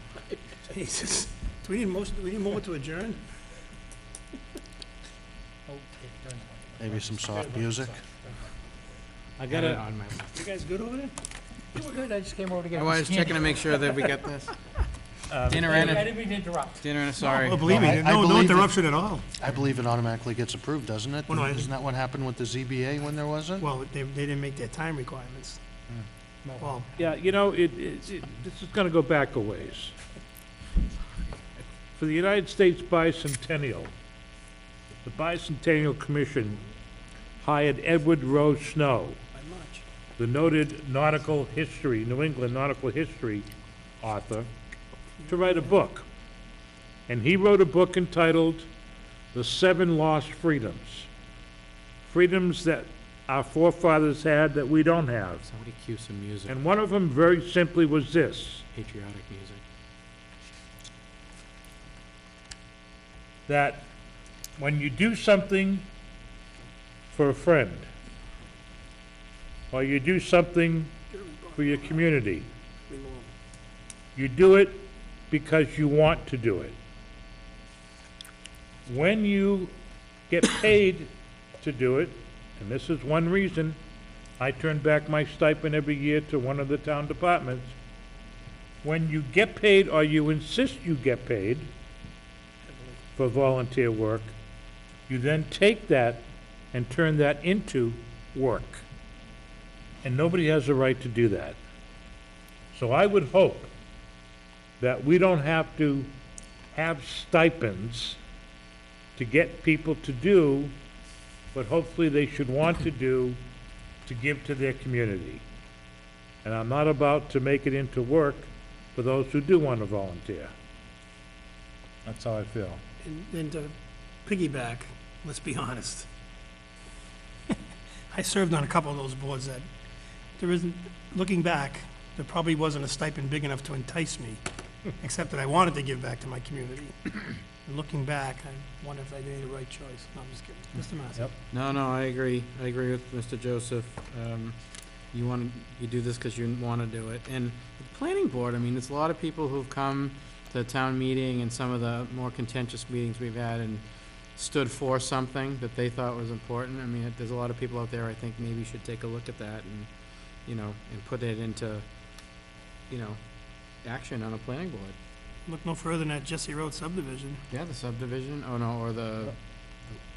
Jesus. Do we need motion, do we need more to adjourn? Maybe some soft music. I got it on my list. You guys good over there? You were good, I just came over to get. I was checking to make sure that we got this. Dinner I and didn't mean to interrupt. sorry. Well, believe me, I no believe it. interruption at all. I believe it automatically gets approved, doesn't it? Well, no, I- Isn't that what happened with the ZBA when there wasn't? Well, they didn't make their time requirements. Well, Yeah, you know, this is gonna go back a ways. For the United States Bicentennial, the Bicentennial Commission hired Edward Rose Snow, by much. the noted nautical history, New England nautical history author, to write a book. And he wrote a book entitled The Seven Lost Freedoms. Freedoms that our forefathers had that we don't have. Somebody cue some music, And one of them very simply was this, patriotic music. that when you do something for a friend, or you do something for your community, you do it because you want to do it. When you get paid to do it, and this is one reason I turn back my stipend every year to one of the town departments, when you get paid or you insist you get paid for volunteer work, you then take that and turn that into work. And nobody has a right to do that. So I would hope that we don't have to have stipends to get people to do what hopefully they should want to do to give to their community. And I'm not about to make it into work for those who do want to volunteer. That's how I feel. And to piggyback, let's be honest. I served on a couple of those boards that, there isn't, looking back, there probably wasn't a stipend big enough to entice me, except that I wanted to give back to my community. And looking back, I wonder if I made the right choice. No, I'm just kidding. Mr. Massey? Yep. No, I agree. I agree with Mr. Joseph. You do this because you want to do it. And the planning board, I mean, there's a lot of people who've come to the town meeting and some of the more contentious meetings we've had and stood for something that they thought was important. I mean, there's a lot of people out there I think maybe should take a look at that and, and put it into, action on a planning board. Look no further than that Jesse Road subdivision. Yeah, the subdivision, or the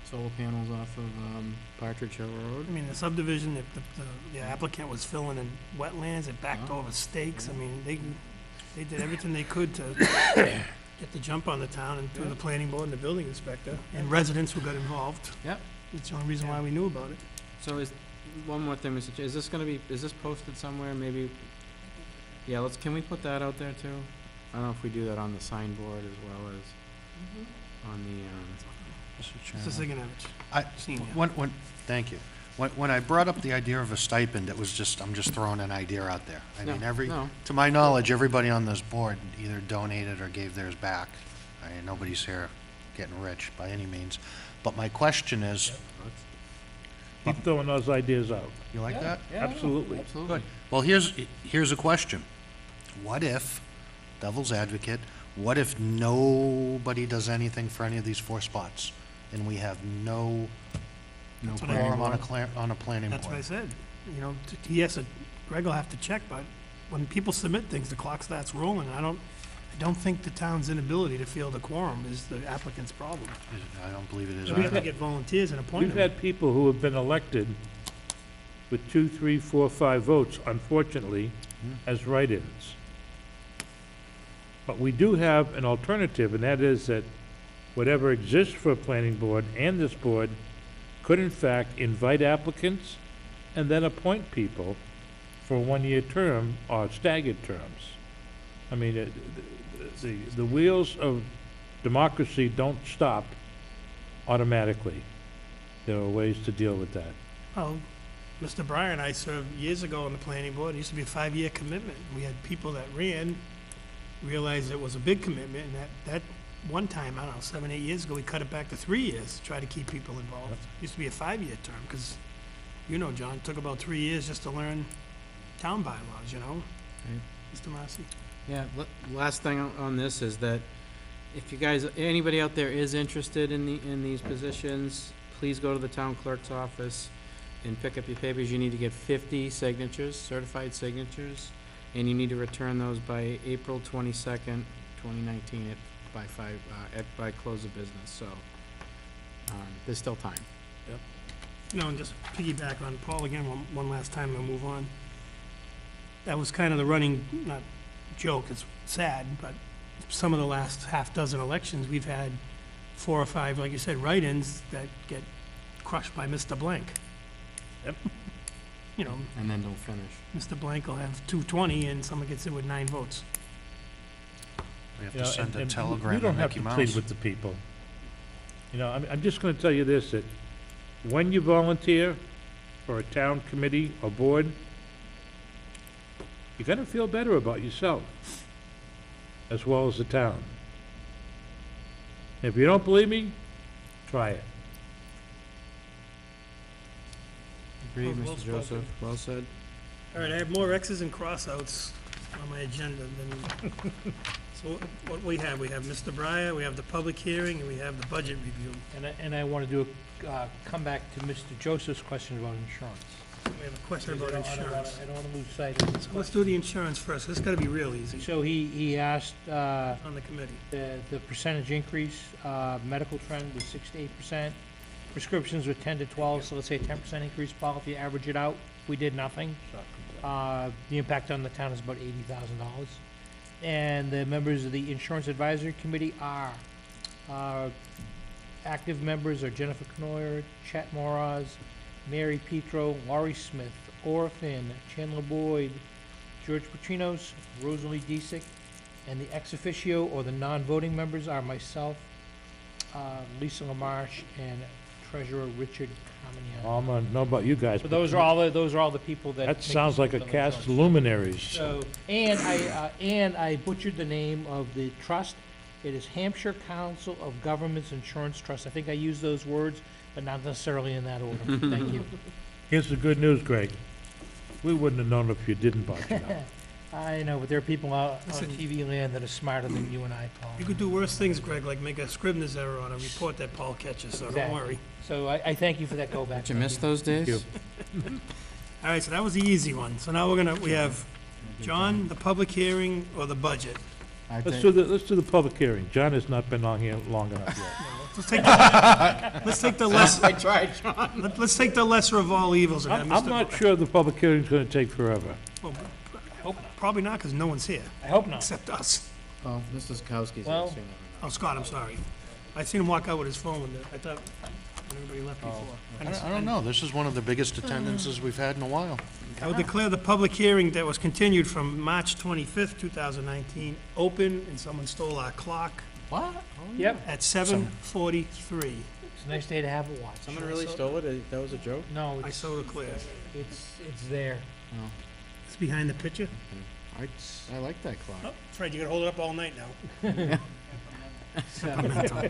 solar panels off of Partridge Hill Road. I mean, the subdivision, if the applicant was filling in wetlands, it backed Oh. over stakes. I mean, they did everything they could to get the jump on the town and through the planning board and the building inspector and residents who got involved. Yep. It's the only reason why we knew about it. So one more thing, Mr. Chair, is this posted somewhere, maybe? Yeah, can we put that out there too? I don't know if we do that on the signboard as well as on the, Mr. Mr. Chairman. Siganovich, senior. Thank you. When I brought up the idea of a stipend, it was just, I'm just throwing an idea out there. I mean, No. to my knowledge, everybody on this board either donated or gave theirs back. I mean, nobody's here getting rich by any means. But my question is, Keep throwing those ideas out. you like that? Absolutely. absolutely. Good. Well, here's a question. What if, devil's advocate, what if nobody does anything for any of these 4 spots? And we have no That's what I- quorum on a planning That's what I board? said. Yes, Greg will have to check, but when people submit things, the clock starts rolling. I don't think the town's inability to field a quorum is the applicant's problem. I don't believe it is So we have to either. get volunteers and appoint We've them. had people who have been elected with 2, 3, 4, 5 votes, unfortunately, as write-ins. But we do have an alternative, and that is that whatever exists for a planning board and this board could in fact invite applicants and then appoint people for a 1-year term or staggered terms. I mean, the wheels of democracy don't stop automatically. There are ways to deal with that. Well, Mr. Breyer and I served years ago on the planning board. It used to be a 5-year commitment. We had people that ran, realized it was a big commitment, and that one time, I don't know, 7, 8 years ago, we cut it back to 3 years to try to keep people involved. It used to be a 5-year term, because, you know, John, it took about 3 years just to learn town bylaws, you know? Mr. Marcy? Yeah, last thing on this is that if you guys, anybody out there is interested in these positions, please go to the town clerk's office and pick up your papers. You need to get 50 signatures, certified signatures, and you need to return those by April 22nd, 2019 by close of business, so, there's still time. You know, and just piggyback on Paul again, one last time and move on. That was kind of the running, not joke, it's sad, but some of the last half dozen elections, we've had 4 or 5, like you said, write-ins that get crushed by Mr. Blank. Yep. You know, And then don't finish. Mr. Blank will have 220 and someone gets in with 9 votes. We have You to know, send a and telegram you to don't have Mickey to plead Mouse. with the people. You know, I'm just gonna tell you this, that when you volunteer for a town committee or board, you're gonna feel better about yourself, as well as the town. If you don't believe me, try it. Agreed, Well Mr. Joseph, spoken. well said. All right, I have more X's and cross-outs on my agenda than, so what we have Mr. Breyer, we have the public hearing, and we have the budget review. And I want to do come back to Mr. Joseph's question about insurance. We have a question about I don't wanna- insurance. I don't want to lose sight of this So let's do the insurance first. This gotta be real easy So he asked, on the committee. the percentage increase, medical trend was 6 to 8%. Prescriptions were 10 to 12, so let's say a 10% increase, Paul, if you average it out, we did nothing. The impact on the town is about $80,000. And the members of the Insurance Advisory Committee are, active members are Jennifer Knoyer, Chet Moraz, Mary Petro, Laurie Smith, Ora Finn, Chandler Boyd, George Petrinos, Rosalie Disick, and the ex officio or the non-voting members are myself, Lisa LaMarche, and Treasurer Richard Carmignani. I don't know about you guys, So but those are all the people that. that make sounds like a the cast of insurance. luminaries. So, and I butchered the name of the trust. It is Hampshire Council of Governments Insurance Trust. I think I used those words, but not necessarily in that order. Thank you. Here's the good news, Greg. We wouldn't have known if you didn't botch it up. I know, but there are people out on Listen. TV land that are smarter than you and I, Paul. You could do worse things, Greg, like make a Scribner's error on a report that Paul catches, so don't Exactly. worry. So I thank you for that go back. Did you miss those days? you. All right, so that was the easy one. So now we have John, the public hearing, or the budget. Let's do the public hearing. John has not been on here long enough yet. Let's take the less, I tried, John. let's take the lesser of all evils and have I'm Mr. not sure the public hearing's gonna take forever. Well, probably not, because no one's here, I hope not. except us. Oh, Mr. Skowski's Well- here, so you never know. Oh, Scott, I'm sorry. I seen him walk out with his phone, I thought when everybody left before. I don't know, this is one of the biggest attendances we've had in a while. I would declare the public hearing that was continued from March 25th, 2019, open, and someone stole our clock What? Yep, at 7:43. it's a nice day to have a watch. Someone really stole it? That was a joke? No, I so declare. it's there. It's behind the picture. I like that clock. Oh, Fred, you're gonna hold it up all night now. So,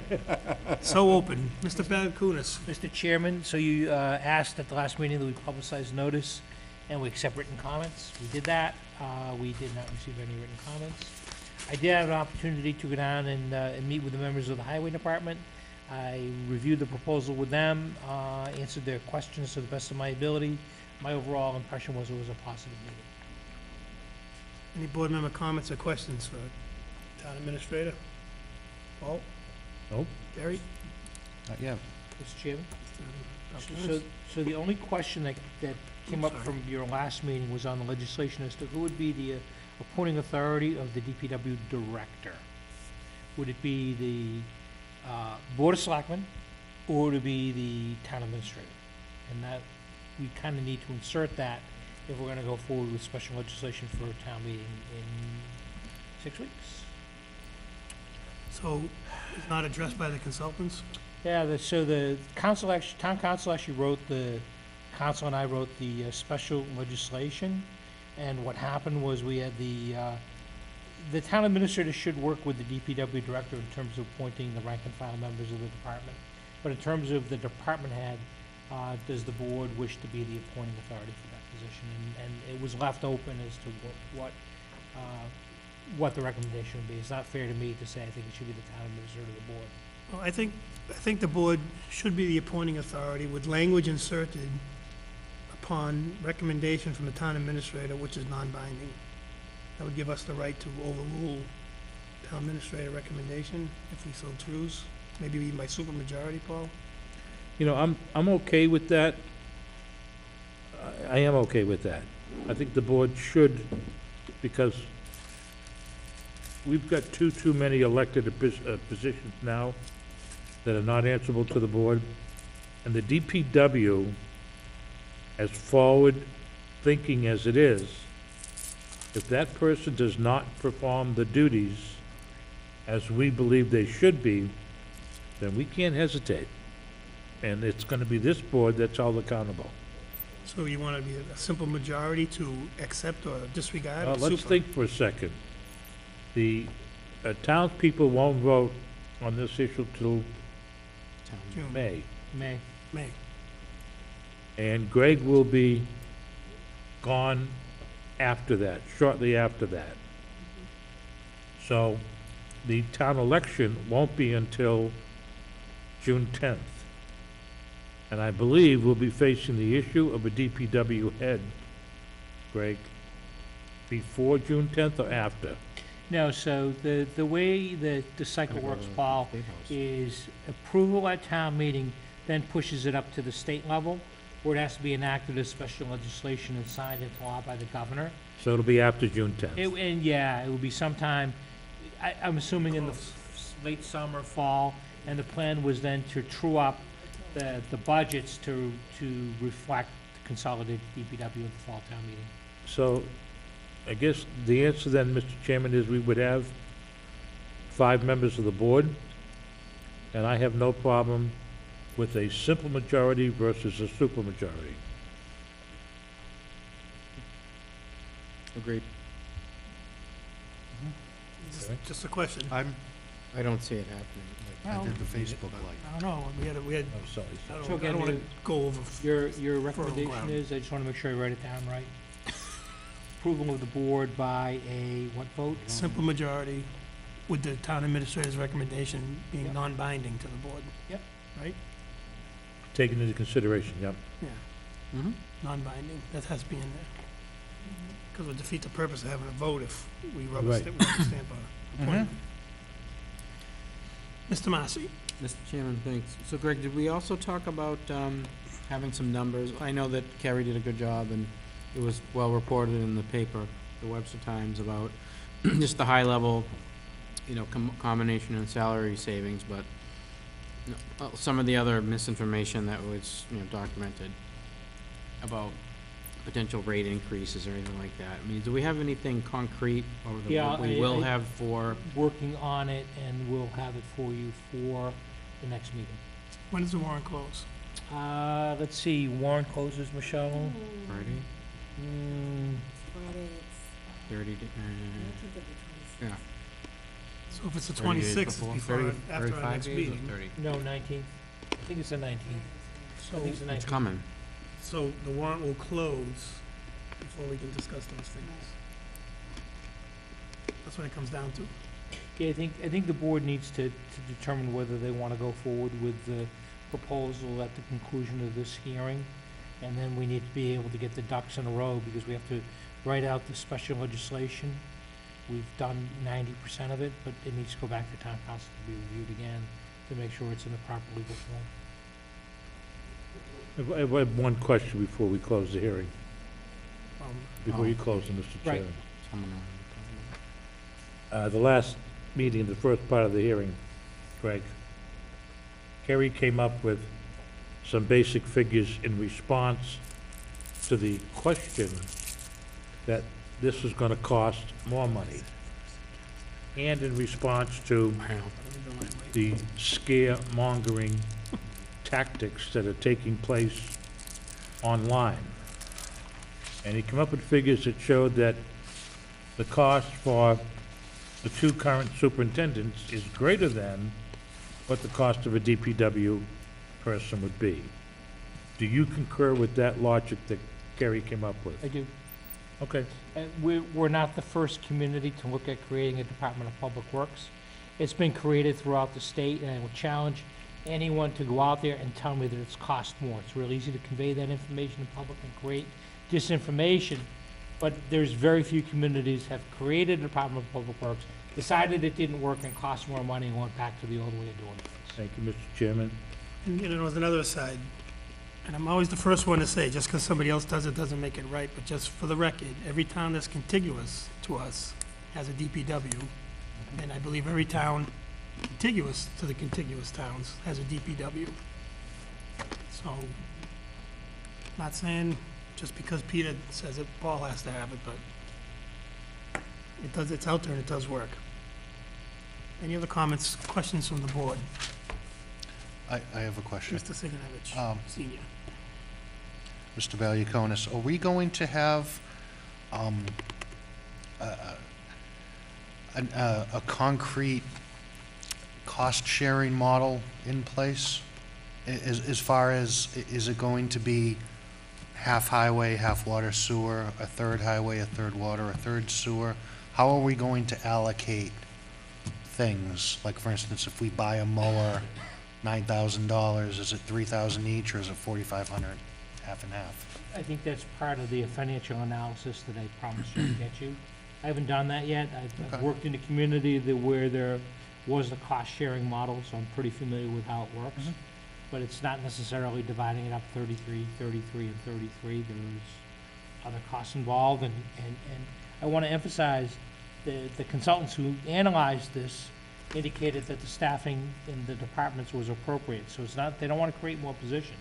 So open. Mr. Balkunas. Mr. Chairman, so you asked at the last meeting that we publicize notice and we accept written comments. We did that. We did not receive any written comments. I did have an opportunity to go down and meet with the members of the Highway Department. I reviewed the proposal with them, answered their questions to the best of my ability. My overall impression was it was a positive meeting. Any board member comments or questions for town administrator? Paul? Nope. Gary? Yeah, Mr. Chairman? So the only question that came up from your last meeting was on the legislation as to who would be the appointing authority of the DPW director. Would it be the Board of Selectmen, or would it be the town administrator? And that, we kind of need to insert that if we're gonna go forward with special legislation for a town meeting in 6 weeks. So it's not addressed by the consultants? Yeah, so the council actually, town council actually wrote the council and I wrote the special legislation, and what happened was we had the town administrator should work with the DPW director in terms of appointing the rank and file members of the department. But in terms of the department head, does the board wish to be the appointing authority for that position? And it was left open as to what the recommendation would be. It's not fair to me to say I think it should be the town administrator of the board. Well, I think the board should be the appointing authority with language inserted upon recommendation from the town administrator, which is non-binding. That would give us the right to overrule town administrator recommendation if we so choose, maybe even by supermajority, Paul. You know, I'm okay with that. I am okay with that. I think the board should, because we've got too many elected positions now that are not answerable to the board. And the DPW, as forward-thinking as it is, if that person does not perform the duties as we believe they should be, then we can't hesitate. And it's gonna be this board that's all accountable. So you want to be a simple majority to accept or disregard? or Let's super? think for a second. The townspeople won't vote on this issue till June. May. May. May. And Greg will be gone after that, shortly after that. So the town election won't be until June 10th. And I believe we'll be facing the issue of a DPW head, Greg, before June 10th or after? No, so the way that the cycle works, Paul, is approval at town meeting, then pushes it up to the state level, where it has to be enacted as special legislation and signed into law by the governor. So it'll be after June 10th. And yeah, it will be sometime, I'm assuming in the late summer, fall, and the plan was then to true up the budgets to reflect the consolidated DPW at the fall town meeting. So I guess the answer then, Mr. Chairman, is we would have 5 members of the board, and I have no problem with a simple majority versus a supermajority. Agreed. Just a question. I don't see it happening. I did the Facebook like. I don't know, we had, I'm sorry. I So don't again, want to go over. Your recommendation ground. is, I just want to make sure I write it down right. Approval of the board by a what vote? Simple majority with the town administrator's recommendation being Yep. non-binding to the board. Yep. Right? Taken into consideration, yep. Yeah, Mm-hmm. non-binding, that has to be in there. Because it would defeat the purpose of having a vote if we rubber Right. stamp on appointment. Mr. Massey? Mr. Chairman, thanks. So Greg, did we also talk about having some numbers? I know that Carrie did a good job, and it was well reported in the paper, the Webster Times, about just the high level, combination and salary savings, but some of the other misinformation that was, documented about potential rate increases or anything like that. I mean, do we have anything concrete or Yeah, that we I- will I- have for? Working on it, and we'll have it for you for the next meeting. When does the warrant close? Let's see, warrant closes, Michelle? Friday, Friday, it's 30, 19th of the 26th. yeah. So if it's the 30 days twenty-sixth, before, before, 30, after our 35 next days or meeting. 30? No, 19th. I think it's the 19th. I think it's the 19th. It's coming. So the warrant will close before we can discuss those things. That's what it comes down to. Yeah, I think the board needs to determine whether they want to go forward with the proposal at the conclusion of this hearing. And then we need to be able to get the ducks in a row, because we have to write out the special legislation. We've done 90% of it, but it needs to go back to town council to be reviewed again to make sure it's in the proper legal form. I have one question before we close the hearing, before you close it, Mr. Right. Chairman. Someone already The last meeting, the first part of the hearing, Greg, Kerry came up with some basic figures in response to the question that this is gonna cost more money, and in response to the scaremongering tactics that are taking place online. And he came up with figures that showed that the cost for the two current superintendents is greater than what the cost of a DPW person would be. Do you concur with that logic that Gary came up with? I do. Okay. We're not the first community to look at creating a Department of Public Works. It's been created throughout the state, and I would challenge anyone to go out there and tell me that it's cost more. It's real easy to convey that information to public and create disinformation, but there's very few communities have created a Department of Public Works, decided it didn't work and cost more money and went back to the old way of doing things. Thank you, Mr. Chairman. And, there was another side, and I'm always the first one to say, just because somebody else does it doesn't make it right, but just for the record, every town that's contiguous to us has a DPW, and I believe every town contiguous to the contiguous towns has a DPW. So, not saying just because Peter says it, Paul has to have it, but it's out there and it does work. Any other comments, questions from the board? I have a question. Mr. Siganovich, Senior. Mr. Valiakonis, are we going to have a concrete cost-sharing model in place? As far as, is it going to be half highway, half water sewer, a third highway, a third water, a third sewer? How are we going to allocate things? Like, for instance, if we buy a mower, $9,000, is it $3,000 each, or is it $4,500, half and half? I think that's part of the financial analysis that I promised you to get you. I haven't done that yet. I've Okay. worked in a community where there was a cost-sharing model, so I'm pretty familiar with how it works. Mhm. But it's not necessarily dividing it up 33, 33, and 33. There's other costs involved, and I want to emphasize the consultants who analyzed this indicated that the staffing in the departments was appropriate. So it's not, they don't want to create more positions.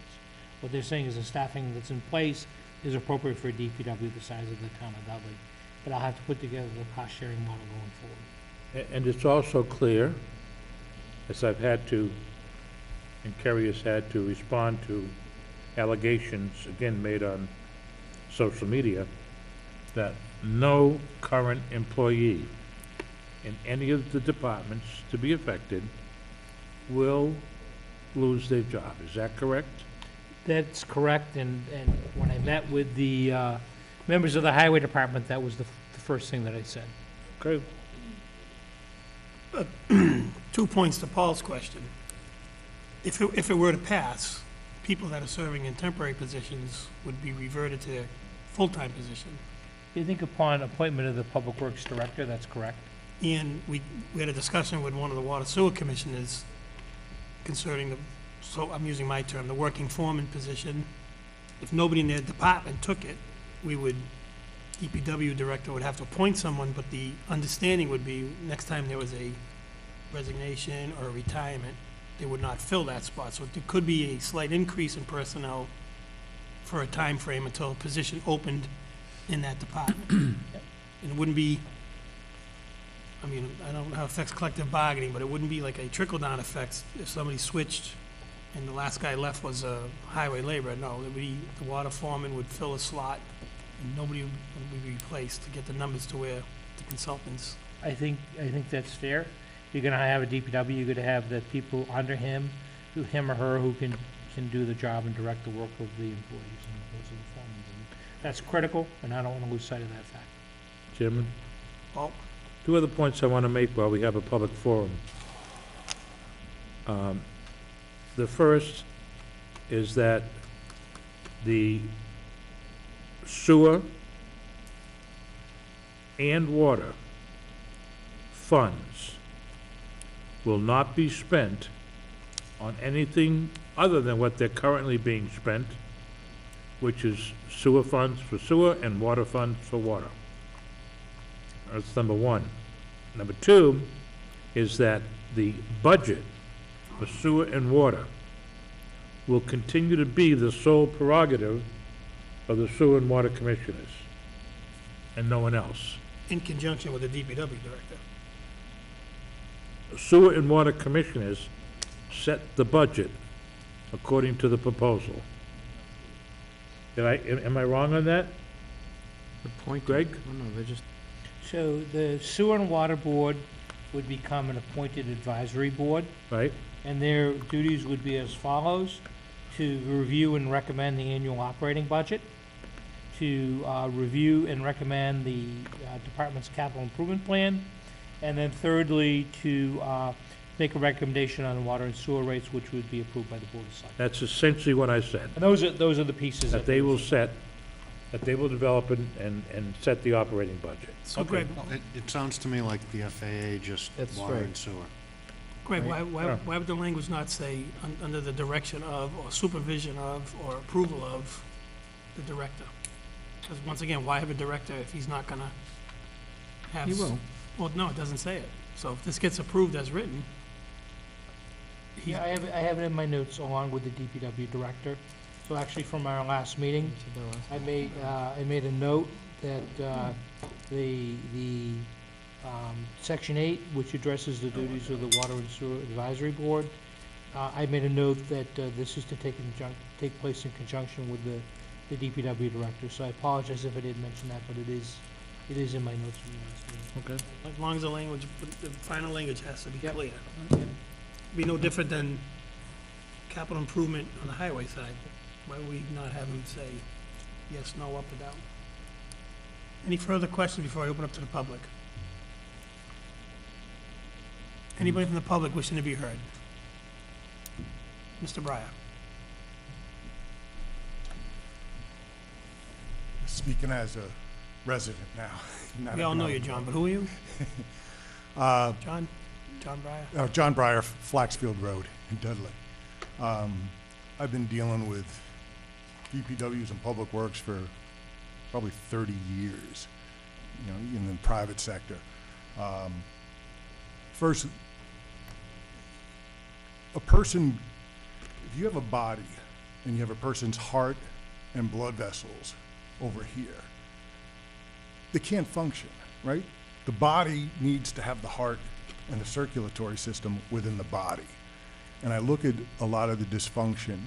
What they're saying is the staffing that's in place is appropriate for a DPW the size of the town of Dudley. But I'll have to put together the cost-sharing model going forward. And it's also clear, as I've had to, and Kerry has had to respond to allegations, again, made on social media, that no current employee in any of the departments to be affected will lose their job. Is that correct? That's correct, and when I met with the members of the highway department, that was the first thing that I said. Okay. 2 points to Paul's question. If it were to pass, people that are serving in temporary positions would be reverted to their full-time position. I think upon appointment of the Public Works Director, that's correct. And we had a discussion with one of the water sewer commissioners concerning so I'm using my term, the working foreman position. If nobody in their department took it, DPW director would have to appoint someone, but the understanding would be next time there was a resignation or a retirement, they would not fill that spot. So there could be a slight increase in personnel for a time frame until a position opened in that department. And it wouldn't be, I mean, I don't know how it affects collective bargaining, but it wouldn't be like a trickle-down effect if somebody switched and the last guy left was a highway laborer. No, it would be, the water foreman would fill a slot and nobody would be replaced to get the numbers to where the consultants. I think that's fair. You're gonna have a DPW, you're gonna have the people under him or her who can do the job and direct the work of the employees, and those are the foremen. And that's critical, and I don't wanna lose sight of that fact. Chairman? Paul? 2 other points I want to make while we have a public forum. The first is that the sewer and water funds will not be spent on anything other than what they're currently being spent, which is sewer funds for sewer and water funds for water. That's number one. Number two is that the budget for sewer and water will continue to be the sole prerogative of the sewer and water commissioners and no one else. In conjunction with the DPW director. Sewer and water commissioners set the budget according to the proposal. Am I wrong on that? Appointed. Greg? Oh, no, they're just, So the Sewer and Water Board would become an appointed advisory board, Right? and their duties would be as follows: to review and recommend the annual operating budget, to review and recommend the department's capital improvement plan, and then thirdly, to make a recommendation on water and sewer rates, which would be approved by the Board of Selectmen. That's essentially what I said, And those are the pieces that they will set, that they will develop and set the operating budget. So Greg, Well, it sounds to me like the FAA, just That's water right. and sewer. Greg, Yeah. why would the language not say under the direction of, or supervision of, or approval of the director? Because once again, why have a director if he's not gonna have? He will. Well, no, it doesn't say it. So if this gets approved as written, he's, Yeah, I have it in my notes along with the DPW director. So actually, from our last meeting, I made a note that the Section 8, which addresses the duties of the Water and Sewer Advisory Board, I made a note that this is to take place in conjunction with the DPW director. So I apologize if I didn't mention that, but it is in my notes from the last meeting. Okay. as long as the language, the final language has to be Yep. clear. Be no different than capital improvement on the highway side. Why would we not have him say yes, no, up or down? Any further questions before I open up to the public? Anybody from the public wishing to be heard? Mr. Breyer? Speaking as a resident now. not We all know you, economic John, but who are you? development. John? John Breyer? John Breyer, Flaxfield Road in Dudley. I've been dealing with DPWs and Public Works for probably 30 years, you know, in the private sector. First, a person, if you have a body and you have a person's heart and blood vessels over here, they can't function, right? The body needs to have the heart and the circulatory system within the body. And I look at a lot of the dysfunction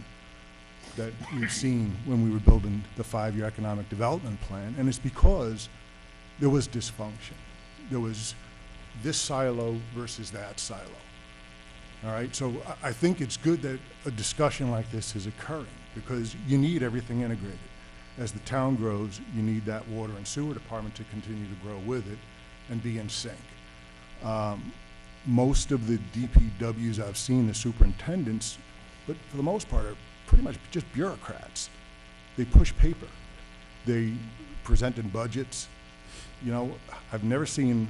that we've seen when we were building the 5-year economic development plan, and it's because there was dysfunction. There was this silo versus that silo. All right, so I think it's good that a discussion like this is occurring because you need everything integrated. As the town grows, you need that water and sewer department to continue to grow with it and be in sync. Most of the DPWs I've seen, the superintendents, but for the most part, are pretty much just bureaucrats. They push paper. They present in budgets. You know, I've never seen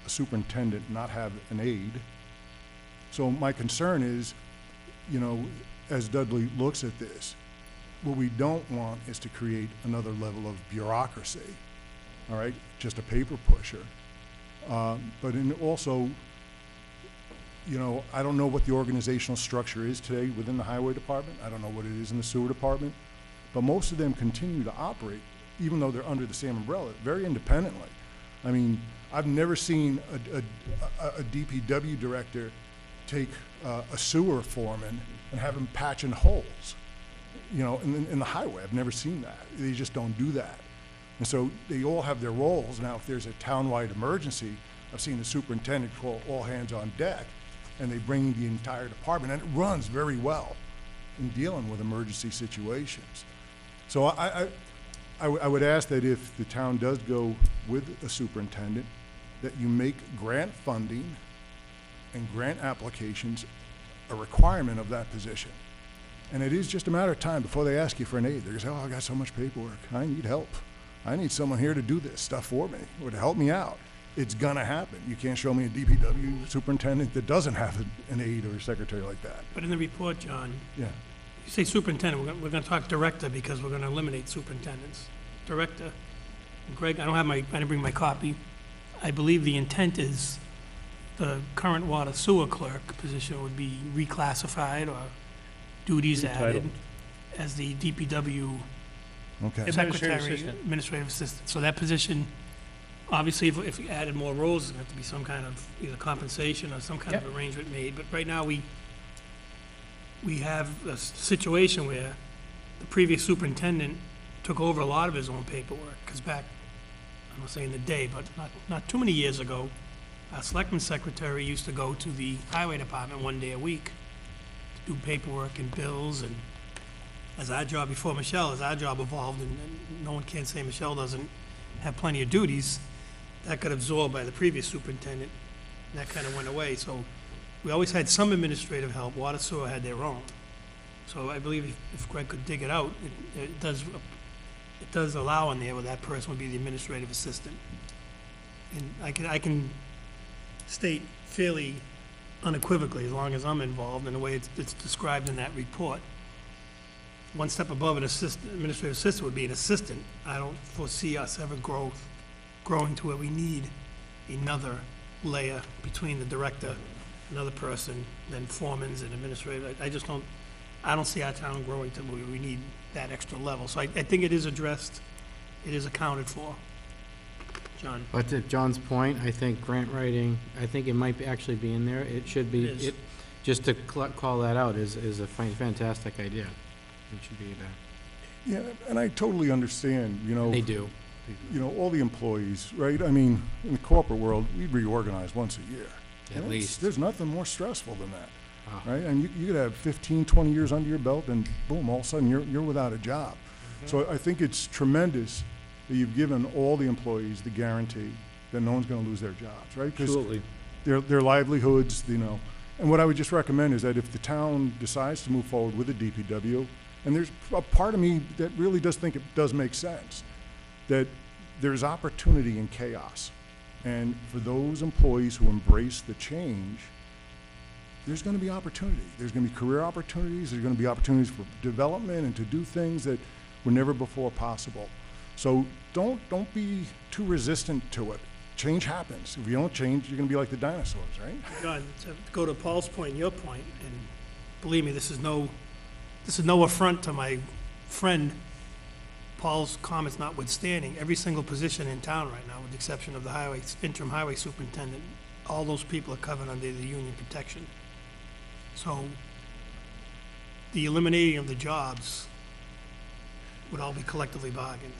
a superintendent not have an aide. So my concern is, you know, as Dudley looks at this, what we don't want is to create another level of bureaucracy, all right? Just a paper pusher. But also, you know, I don't know what the organizational structure is today within the highway department. I don't know what it is in the sewer department. But most of them continue to operate, even though they're under the same umbrella, very independently. I mean, I've never seen a DPW director take a sewer foreman and have him patching holes, you know, in the highway. I've never seen that. They just don't do that. And so they all have their roles. Now, if there's a townwide emergency, I've seen the superintendent call all hands on deck, and they bring the entire department, and it runs very well in dealing with emergency situations. So I would ask that if the town does go with a superintendent, that you make grant funding and grant applications a requirement of that position. And it is just a matter of time before they ask you for an aide. They're gonna say, oh, I got so much paperwork. I need help. I need someone here to do this stuff for me or to help me out. It's gonna happen. You can't show me a DPW superintendent that doesn't have an aide or a secretary like that. But in the report, John, Yeah. you say superintendent, we're gonna talk director because we're gonna eliminate superintendents. Director, Greg, I didn't bring my copy. I believe the intent is the current water sewer clerk position would be reclassified or duties added as the DPW Okay. secretary, administrative assistant. So that position, obviously, if we added more roles, there's going to have to be some kind of either compensation or some kind of arrangement made. But right now, we have a situation where the previous superintendent took over a lot of his own paperwork, because back, I'm not saying the day, but not too many years ago, our selectman secretary used to go to the highway department one day a week to do paperwork and bills, and as our job, before Michelle, as our job evolved, and no one can say Michelle doesn't have plenty of duties, that got absorbed by the previous superintendent, and that kind of went away. So we always had some administrative help. Water sewer had their own. So I believe if Greg could dig it out, it does allow in there where that person would be the administrative assistant. And I can state fairly unequivocally, as long as I'm involved in the way it's described in that report. One step above an administrative assistant would be an assistant. I don't foresee us ever growing to where we need another layer between the director, another person, then foremans and administrative. I don't see our town growing to where we need that extra level. So I think it is addressed, it is accounted for. John? But to John's point, I think grant writing, I think it might actually be in there. It should be, It is. just to call that out is a fantastic idea. It should be there. Yeah, and I totally understand, you know. They do. All the employees, right? I mean, in the corporate world, we reorganize once a year. At And least. There's nothing more stressful than that, Ah. right? And you could have 15, 20 years under your belt, and boom, all of a sudden, you're without a job. So I think it's tremendous that you've given all the employees the guarantee that no one's gonna lose their jobs, right? 'Cause Absolutely. their livelihoods, you know. And what I would just recommend is that if the town decides to move forward with a DPW, and there's a part of me that really does think it does make sense, that there's opportunity in chaos. And for those employees who embrace the change, there's gonna be opportunity. There's gonna be career opportunities, there's gonna be opportunities for development and to do things that were never before possible. So don't be too resistant to it. Change happens. If you don't change, you're gonna be like the dinosaurs, right? John, to go to Paul's point, your point, and believe me, this is no affront to my friend, Paul's comments notwithstanding, every single position in town right now, with the exception of the interim highway superintendent, all those people are covered under the union protection. So the eliminating of the jobs would all be collectively bargained,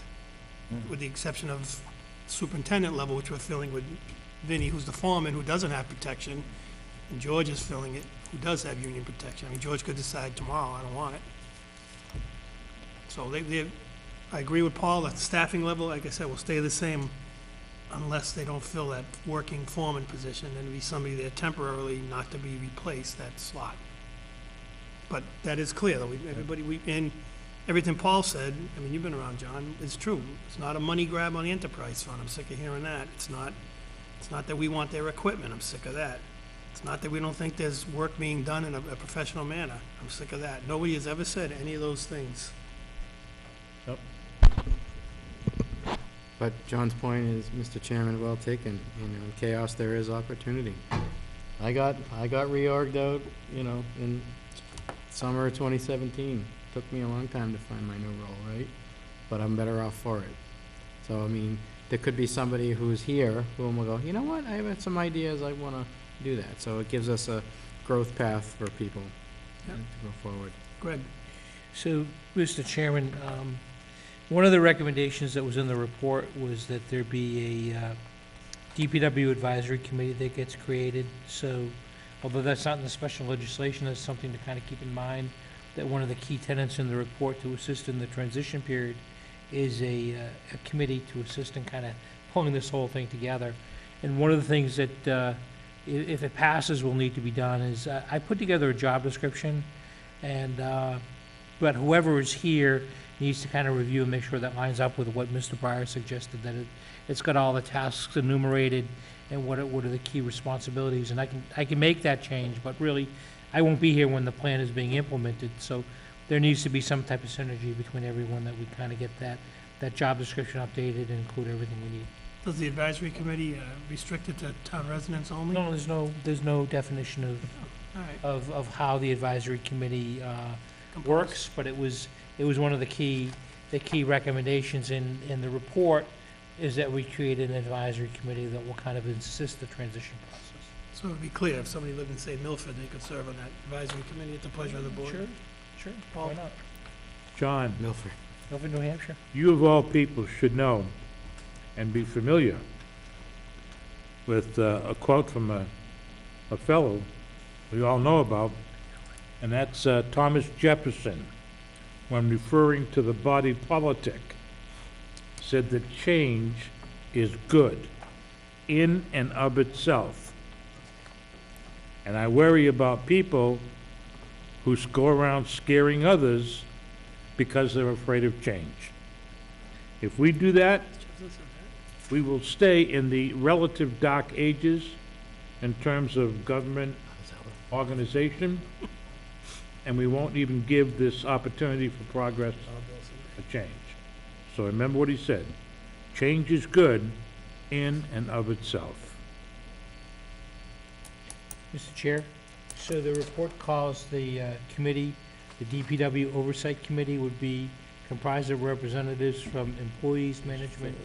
with the exception of superintendent level, which we're filling with Vinnie, who's the foreman, who doesn't have protection, and George is filling it, who does have union protection. I mean, George could decide tomorrow, I don't want it. So I agree with Paul, at the staffing level, like I said, will stay the same unless they don't fill that working foreman position, and be somebody there temporarily, not to be replaced, that slot. But that is clear, though, and everything Paul said, I mean, you've been around, John, it's true. It's not a money grab on the enterprise fund, I'm sick of hearing that. It's not that we want their equipment, I'm sick of that. It's not that we don't think there's work being done in a professional manner, I'm sick of that. Nobody has ever said any of those things. But John's point is, Mr. Chairman, well taken. In chaos, there is opportunity. I got reorged out, in summer of 2017. Took me a long time to find my new role, right? But I'm better off for it. So, I mean, there could be somebody who's here who will go, you know what, I have some ideas, I want to do that. So it gives us a growth path for people to go forward. Greg? So, Mr. Chairman, one of the recommendations that was in the report was that there be a DPW advisory committee that gets created. So, although that's not in the special legislation, that's something to kind of keep in mind, that one of the key tenets in the report to assist in the transition period is a committee to assist in kind of pulling this whole thing together. And one of the things that, if it passes, will need to be done is, I put together a job description, and but whoever is here needs to kind of review and make sure that lines up with what Mr. Breyer suggested, that it's got all the tasks enumerated and what are the key responsibilities. And I can make that change, but really, I won't be here when the plan is being implemented, so there needs to be some type of synergy between everyone, that we kind of get that job description updated and include everything we need. Does the advisory committee restrict it to town residents only? No, there's no definition All right. of how the advisory committee works, but it was one of the key recommendations in the report, is that we create an advisory committee that will kind of assist the transition process. So to be clear, if somebody lived in, say, Milford, they could serve on that advisory committee at the pleasure of the board? Sure, Paul? why not? John, Milford. Over New Hampshire. You of all people should know and be familiar with a quote from a fellow we all know about, and that's Thomas Jefferson, when referring to the body politic, said that change is good in and of itself. And I worry about people who go around scaring others because they're afraid of change. If we do that, we will stay in the relative dark ages in terms of government organization, and we won't even give this opportunity for progress a change. So remember what he said, change is good in and of itself. Mr. Chair, so the report calls the committee, the DPW Oversight Committee would be comprised of representatives from employees, management,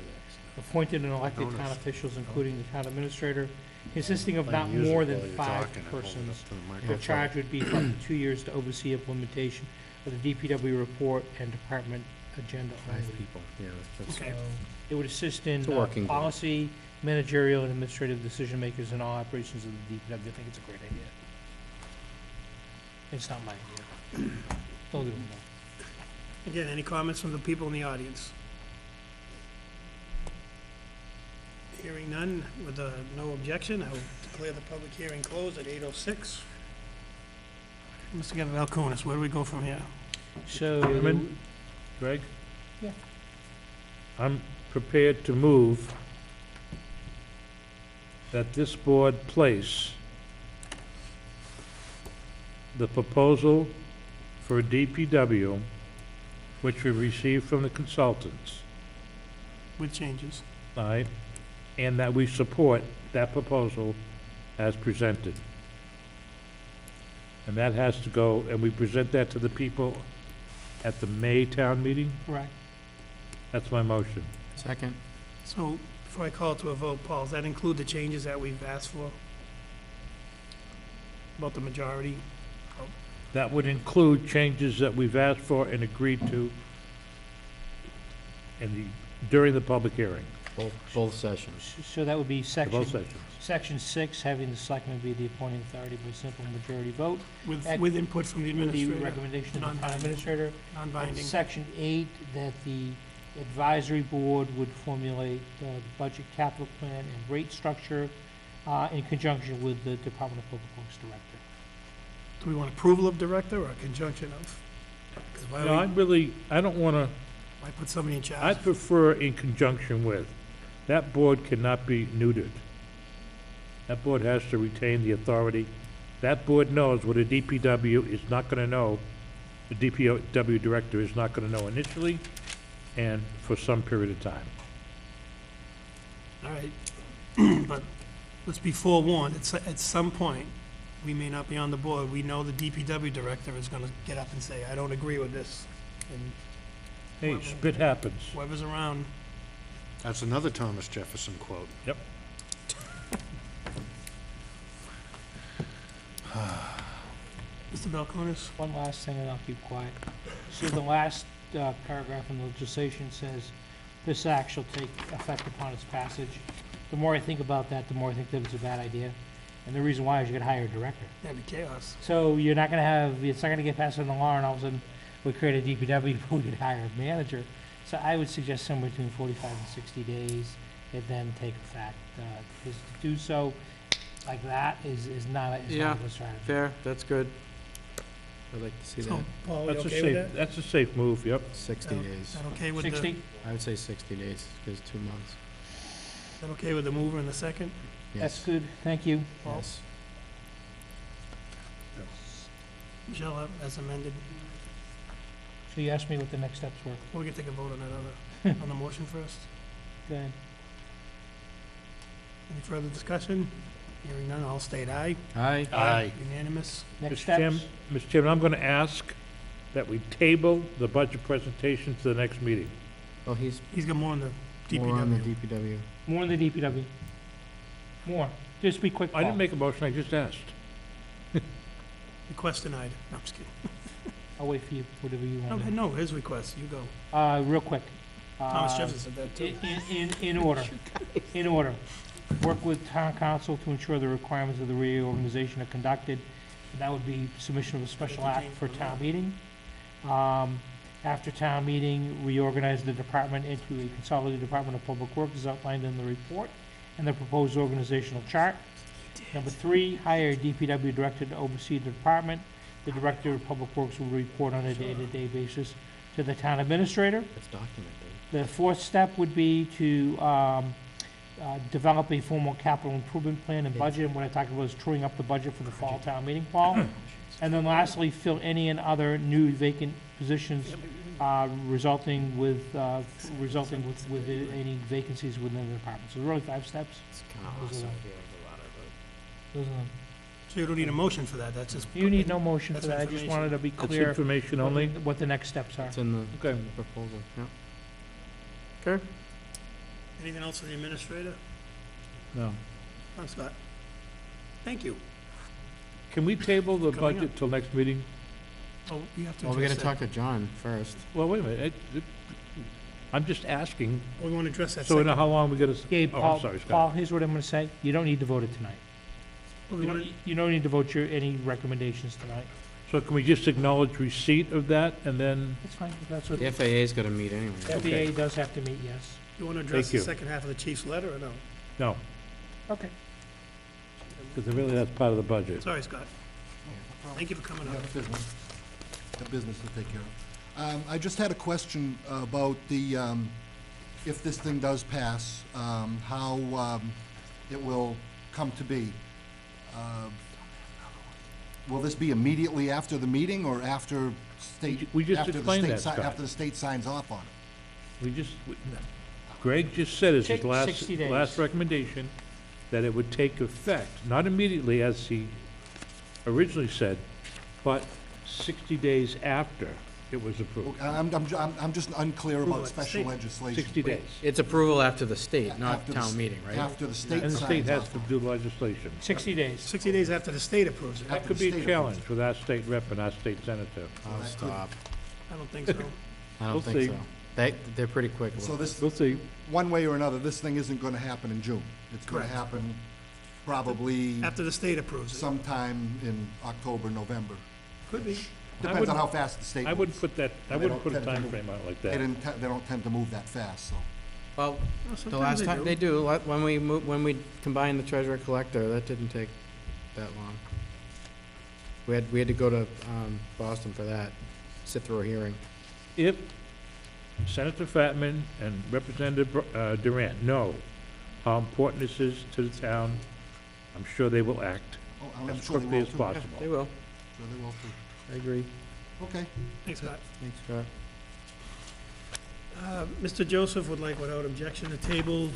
appointed and elected town officials, including the town administrator, consisting of not more than 5 persons. Their charge would be for up to 2 years to oversee implementation of the DPW report and department agenda only. 5 people, yeah. that's- So it would assist in It's a working group. policy, managerial, and administrative decision makers in all operations of the DPW. I think it's a great idea. It's not my idea. Don't do it, no. Again, any comments from the people in the audience? Hearing none, with no objection, I will declare the public hearing closed at 8:06. Mr. Alconis, where do we go from here? So, Chairman? Greg? Yeah. I'm prepared to move that this board place the proposal for a DPW, which we received from the consultants, With changes. all right, and that we support that proposal as presented. And that has to go, and we present that to the people at the May town meeting? correct. That's my motion. Second. So, before I call it to a vote, Paul, does that include the changes that we've asked for? About the majority? That would include changes that we've asked for and agreed to during the public hearing, Both sessions. So that would be both section, sessions. section 6, having the selectmen be the appointing authority by simple majority vote, With input from the with the administrator, recommendation of the town Non-binding. administrator. And non-binding. Section 8, that the advisory board would formulate the budget capital plan and rate structure in conjunction with the Department of Public Works Director. Do we want approval of director or a conjunction of? 'Cause why No, I don't want to, why put somebody in I charge? prefer in conjunction with. That board cannot be neutered. That board has to retain the authority. That board knows what a DPW is not going to know, the DPW director is not going to know initially and for some period of time. All right, but let's be forewarned, at some point, we may not be on the board, we know the DPW director is gonna get up and say, I don't agree with this. And Hey, spit happens. whoever's around, That's another Thomas Jefferson quote. Yep. Mr. Belkonis? One last thing, and I'll keep quiet. So the last paragraph in the legislation says, this act shall take effect upon its passage. The more I think about that, the more I think that it's a bad idea. And the reason why is you could hire a director. That'd be chaos. So you're not gonna have, it's not gonna get passed in the law, and all of a sudden, we create a DPW, we could hire a manager. So I would suggest somewhere between 45 and 60 days, it then take effect. Because to do so like that is not a good strategy. Fair, that's good. I'd like to see So, that. Paul, we That's a okay with safe, that? that's a safe move, yep. 60 Is days. that okay with the, is 60? I would say 60 days, because 2 months. that okay with the mover and the second? That's Yes. good, thank you. Yes. Michelle, as amended, So you asked me what the next steps were. well, we can take a vote on that other, on the motion first. Go ahead. Any further discussion? Hearing none, all state aye. Aye. Aye. Unanimous. Next Mr. Chairman- steps? Mr. Chairman, I'm going to ask that we table the budget presentation to the next meeting. Oh, he's He's got more on the more on the DPW. DPW. More in the DPW. More. Just be quick, I didn't Paul. make a motion, I just asked. Request denied. No, I'm just kidding. I'll wait for you, whatever you want. Okay, no, his request, you go. Real quick. Thomas Uh, Jefferson said that too. In order, in order. Work with town council to ensure the requirements of the reorganization are conducted. And that would be submission of a special act for town meeting. After town meeting, reorganize the department into a consolidated Department of Public Works as outlined in the report and the proposed organizational chart. Number 3, hire a DPW director to oversee the department. The director of Public Works will report on a day-to-day basis to the town administrator. It's documented. The 4th step would be to develop a formal capital improvement plan and budget, and what I talked about is truing up the budget for the fall town meeting, Paul. And then lastly, fill any and other new vacant positions resulting with any vacancies within the department. So really 5 steps. It's kind of Those are awesome. the- Yeah, there's a lot of it. Those are So you don't need a motion for that, that's just. the- You need no motion for That's that, I just information. wanted to be It's clear information only? what the next steps are. It's in the, Okay. in the proposal, yeah. Okay. Anything else for the administrator? No. Oh, Scott? Thank you. Can we table the Coming budget till next meeting? Oh, you have to Well, we gotta address talk that. to John first. Well, wait a minute. I'm just asking, We want to address that so we second. know how long we gotta, Gabe, oh, I'm Paul, sorry, Scott. Paul, here's what I'm gonna say, you don't need to vote it tonight. Well, we wanna- You don't need to vote any recommendations tonight. So can we just acknowledge receipt of that and then, It's fine, if that's what, The FAA's gotta meet anyway. FAA does have to meet, yes. You want to address Thank the you. second half of the chief's letter, or no? no, Okay. because really that's part of the budget. Sorry, Scott. Thank you for coming up. A business to take care of. I just had a question about the, if this thing does pass, how it will come to be. Will this be immediately after the meeting or after state? We just after the explained state that, si- Scott. After the state signs off on it? Greg just said as his Take last, 60 days. last recommendation, that it would take effect, not immediately as he originally said, but 60 days after it was approved. I'm just unclear Approval about at the special state. legislation. 60 days. It's approval after the state, not After the town s- meeting, right? After the state And the signs state has off to on it. do legislation. 60 days. 60 days after the state approves it. That After could the be a state approves challenge with our state rep and our state senator. Oh, that could- stop. I don't think so. I We'll don't think see. so. They're pretty quick. So with it. this, We'll see. one way or another, this thing isn't gonna happen in June. It's gonna Correct. happen probably After the state approves it. sometime in October, November. Could be. Depends on wouldn't- how fast the state I moves. wouldn't put that, I They wouldn't don't put a tend to timeframe out like They that. don't tend to move that fast, so. Well, Well, the sometimes last time, they do, when we combined the treasurer collector, that didn't take that long. We had to go to, Boston for that, sit through a hearing. If Senator Fatman and Representative Durant know how important this is to the town, I'm sure they will act Oh, I'm as sure they quickly will as too. possible. They will. Sure they will too. I agree. Okay. Thanks, Scott. Thanks, Scott. Mr. Joseph would like, without objection, to table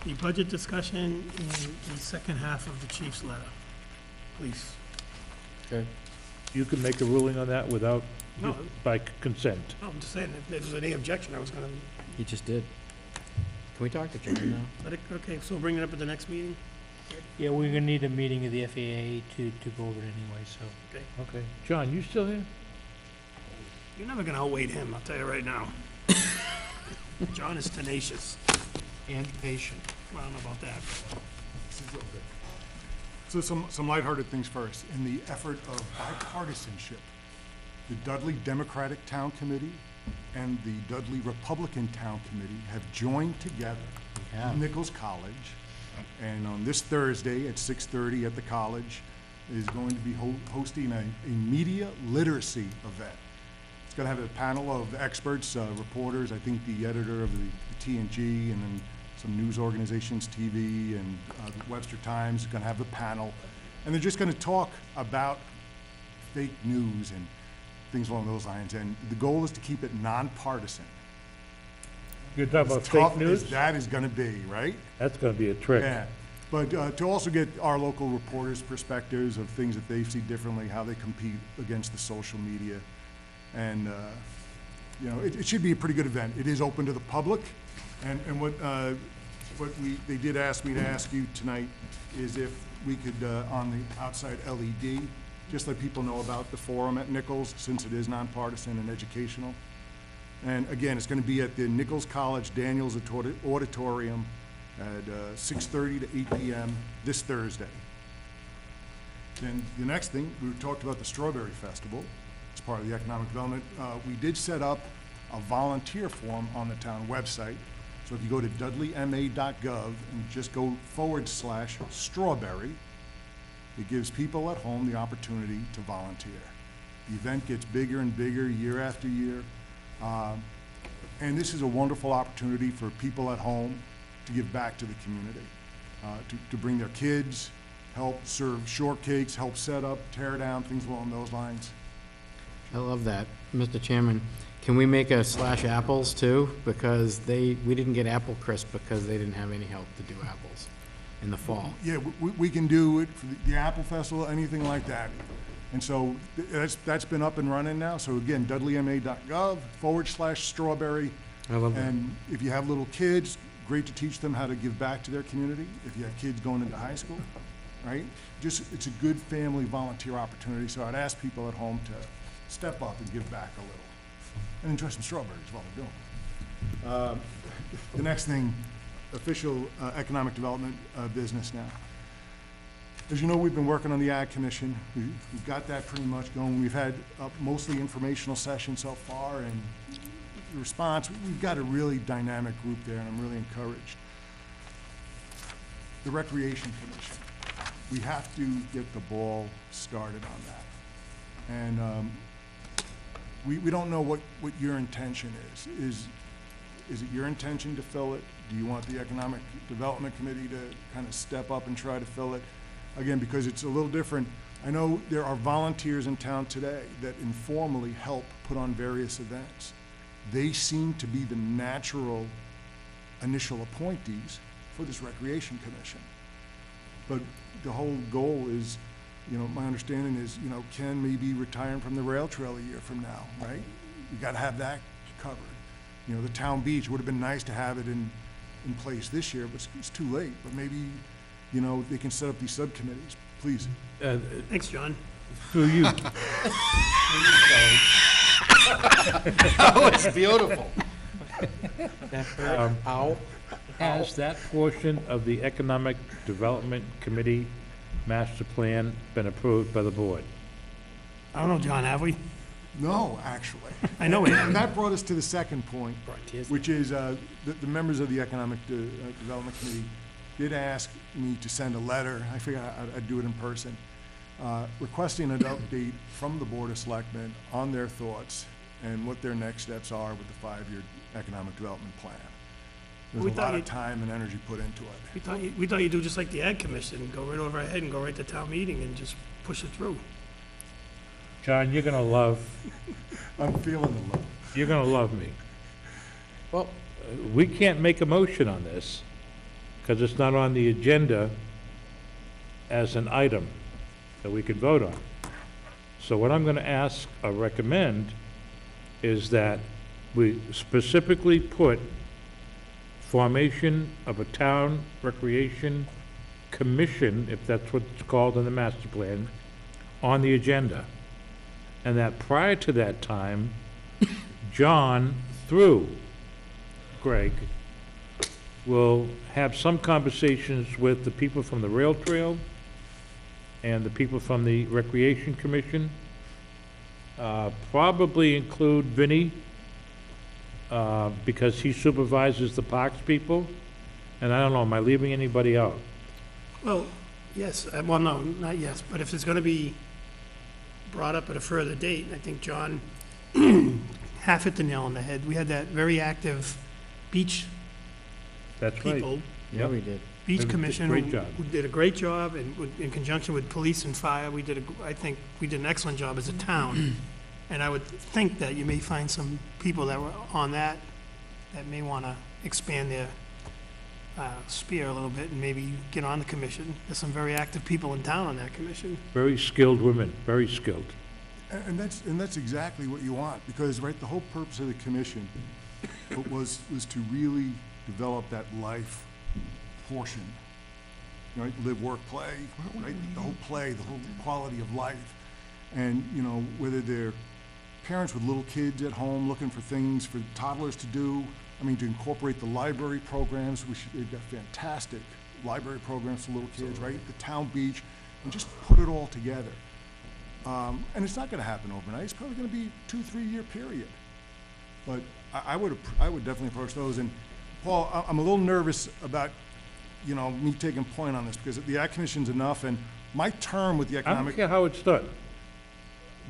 the budget discussion and the second half of the chief's letter. Please. You can make a ruling on that without, No, by consent. no, I'm just saying, if there's any objection, I was gonna He just did. Can we talk to John now? let it, okay, so we'll bring it up at the next meeting? Yeah, we're gonna need a meeting of the FAA to go over it anyway, so. Okay. John, you still here? You're never gonna outweight him, I'll tell you right now. John is tenacious. And patient. Well, I don't know about that. So some lighthearted things first. In the effort of bipartisanship, the Dudley Democratic Town Committee and the Dudley Republican Town Committee have joined together with Nichols College. And on this Thursday at 6:30 at the college is going to be hosting a media literacy event. It's going to have a panel of experts, reporters, I think the editor of the TNG, and then some news organizations, TV, and the Webster Times is going to have the panel. And they're just going to talk about fake news and things along those lines. And the goal is to keep it nonpartisan. You're talking about As fake tough news? as that is going to be, right? That's gonna be a trick. Yeah, but to also get our local reporters' perspectives of things that they see differently, how they compete against the social media. And, you know, it should be a pretty good event. It is open to the public. And what they did ask me to ask you tonight is if we could, on the outside LED, just let people know about the forum at Nichols, since it is nonpartisan and educational. And again, it's going to be at the Nichols College Daniels Auditorium at 6:30 to 8 p.m. this Thursday. Then the next thing, we talked about the Strawberry Festival as part of the economic development. We did set up a volunteer form on the town website. So if you go to dudleyma.gov and just go /strawberry, it gives people at home the opportunity to volunteer. The event gets bigger and bigger year after year. And this is a wonderful opportunity for people at home to give back to the community, to bring their kids, help serve shortcakes, help set up, tear down, things along those lines. I love that. Mr. Chairman, can we make a /apples too? Because we didn't get Apple Crisp because they didn't have any help to do apples in the fall. Yeah, we can do it for the Apple Festival, anything like that. And so that's been up and running now. So again, dudleyma.gov /strawberry. I love that. And if you have little kids, great to teach them how to give back to their community. If you have kids going into high school, right? It's a good family volunteer opportunity. So I'd ask people at home to step up and give back a little and enjoy some strawberries while they're doing it. The next thing, official economic development business now. As you know, we've been working on the Ag Commission. We've got that pretty much going. We've had mostly informational sessions so far, and the response, we've got a really dynamic group there, and I'm really encouraged. The Recreation Commission, we have to get the ball started on that. And we don't know what your intention is. Is it your intention to fill it? Do you want the Economic Development Committee to kind of step up and try to fill it? Again, because it's a little different. I know there are volunteers in town today that informally help put on various events. They seem to be the natural initial appointees for this Recreation Commission. But the whole goal is, my understanding is, Ken may be retiring from the rail trail a year from now, right? You gotta have that covered. The town beach, would have been nice to have it in place this year, but it's too late. But maybe, they can set up these subcommittees, please. Thanks, John. Through you, That was beautiful. has that portion of the Economic Development Committee master plan been approved by the board? I don't know, John, have we? No, actually. I know we And haven't. that brought us to the second point, which is the members of the Economic Development Committee did ask me to send a letter. I figured I'd do it in person, requesting an update from the Board of Selectmen on their thoughts and what their next steps are with the 5-year economic development plan. There's We a thought lot you- of time and energy put into it. We thought you'd do just like the Ag Commission, go right over our head and go right to town meeting and just push it through. John, you're gonna love I'm feeling the love. You're gonna love me. Well, we can't make a motion on this, because it's not on the agenda as an item that we can vote on. So what I'm gonna ask or recommend is that we specifically put formation of a town recreation commission, if that's what it's called in the master plan, on the agenda. And that prior to that time, John, through Greg, will have some conversations with the people from the rail trail and the people from the Recreation Commission. Probably include Vinnie, because he supervises the parks people. And I don't know, am I leaving anybody out? Well, yes, well, no, not yes, but if it's gonna be brought up at a further date, I think John half hit the nail on the head. We had that very active beach That's right. people, Yeah, we did. beach They did a commission. great job. Who did a great job, and in conjunction with police and fire, I think we did an excellent job as a town. And I would think that you may find some people that were on that may wanna expand their sphere a little bit and maybe get on the commission. There's some very active people in town on that commission. Very skilled women, very skilled. And that's exactly what you want, because, right, the whole purpose of the commission was to really develop that life portion, right? Live, work, play, right? The whole play, the whole quality of life. And, you know, whether they're parents with little kids at home looking for things for toddlers to do, I mean, to incorporate the library programs, they've got fantastic library programs for little kids, right? The town beach, and just put it all together. And it's not gonna happen overnight, it's probably gonna be 2-3 year period. But I would definitely approach those, and Paul, I'm a little nervous about, you know, me taking point on this, because the Ag Commission's enough, and my term with the I don't economic. care how it's done.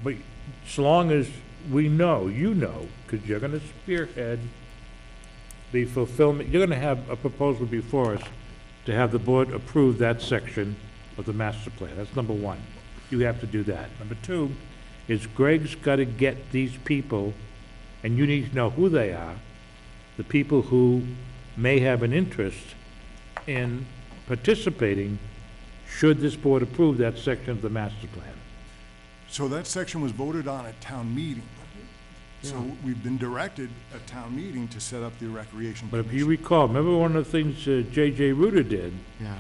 But as long as we know, you know, because you're gonna spearhead the fulfillment, you're gonna have a proposal before us to have the board approve that section of the master plan. That's number one. You have to do that. Number two is Greg's gotta get these people, and you need to know who they are, the people who may have an interest in participating should this board approve that section of the master plan. So that section was voted on at town meeting. So we've been directed at town meeting to set up the recreation But if you commission. recall, remember one of the things J.J. Reuter did Yeah.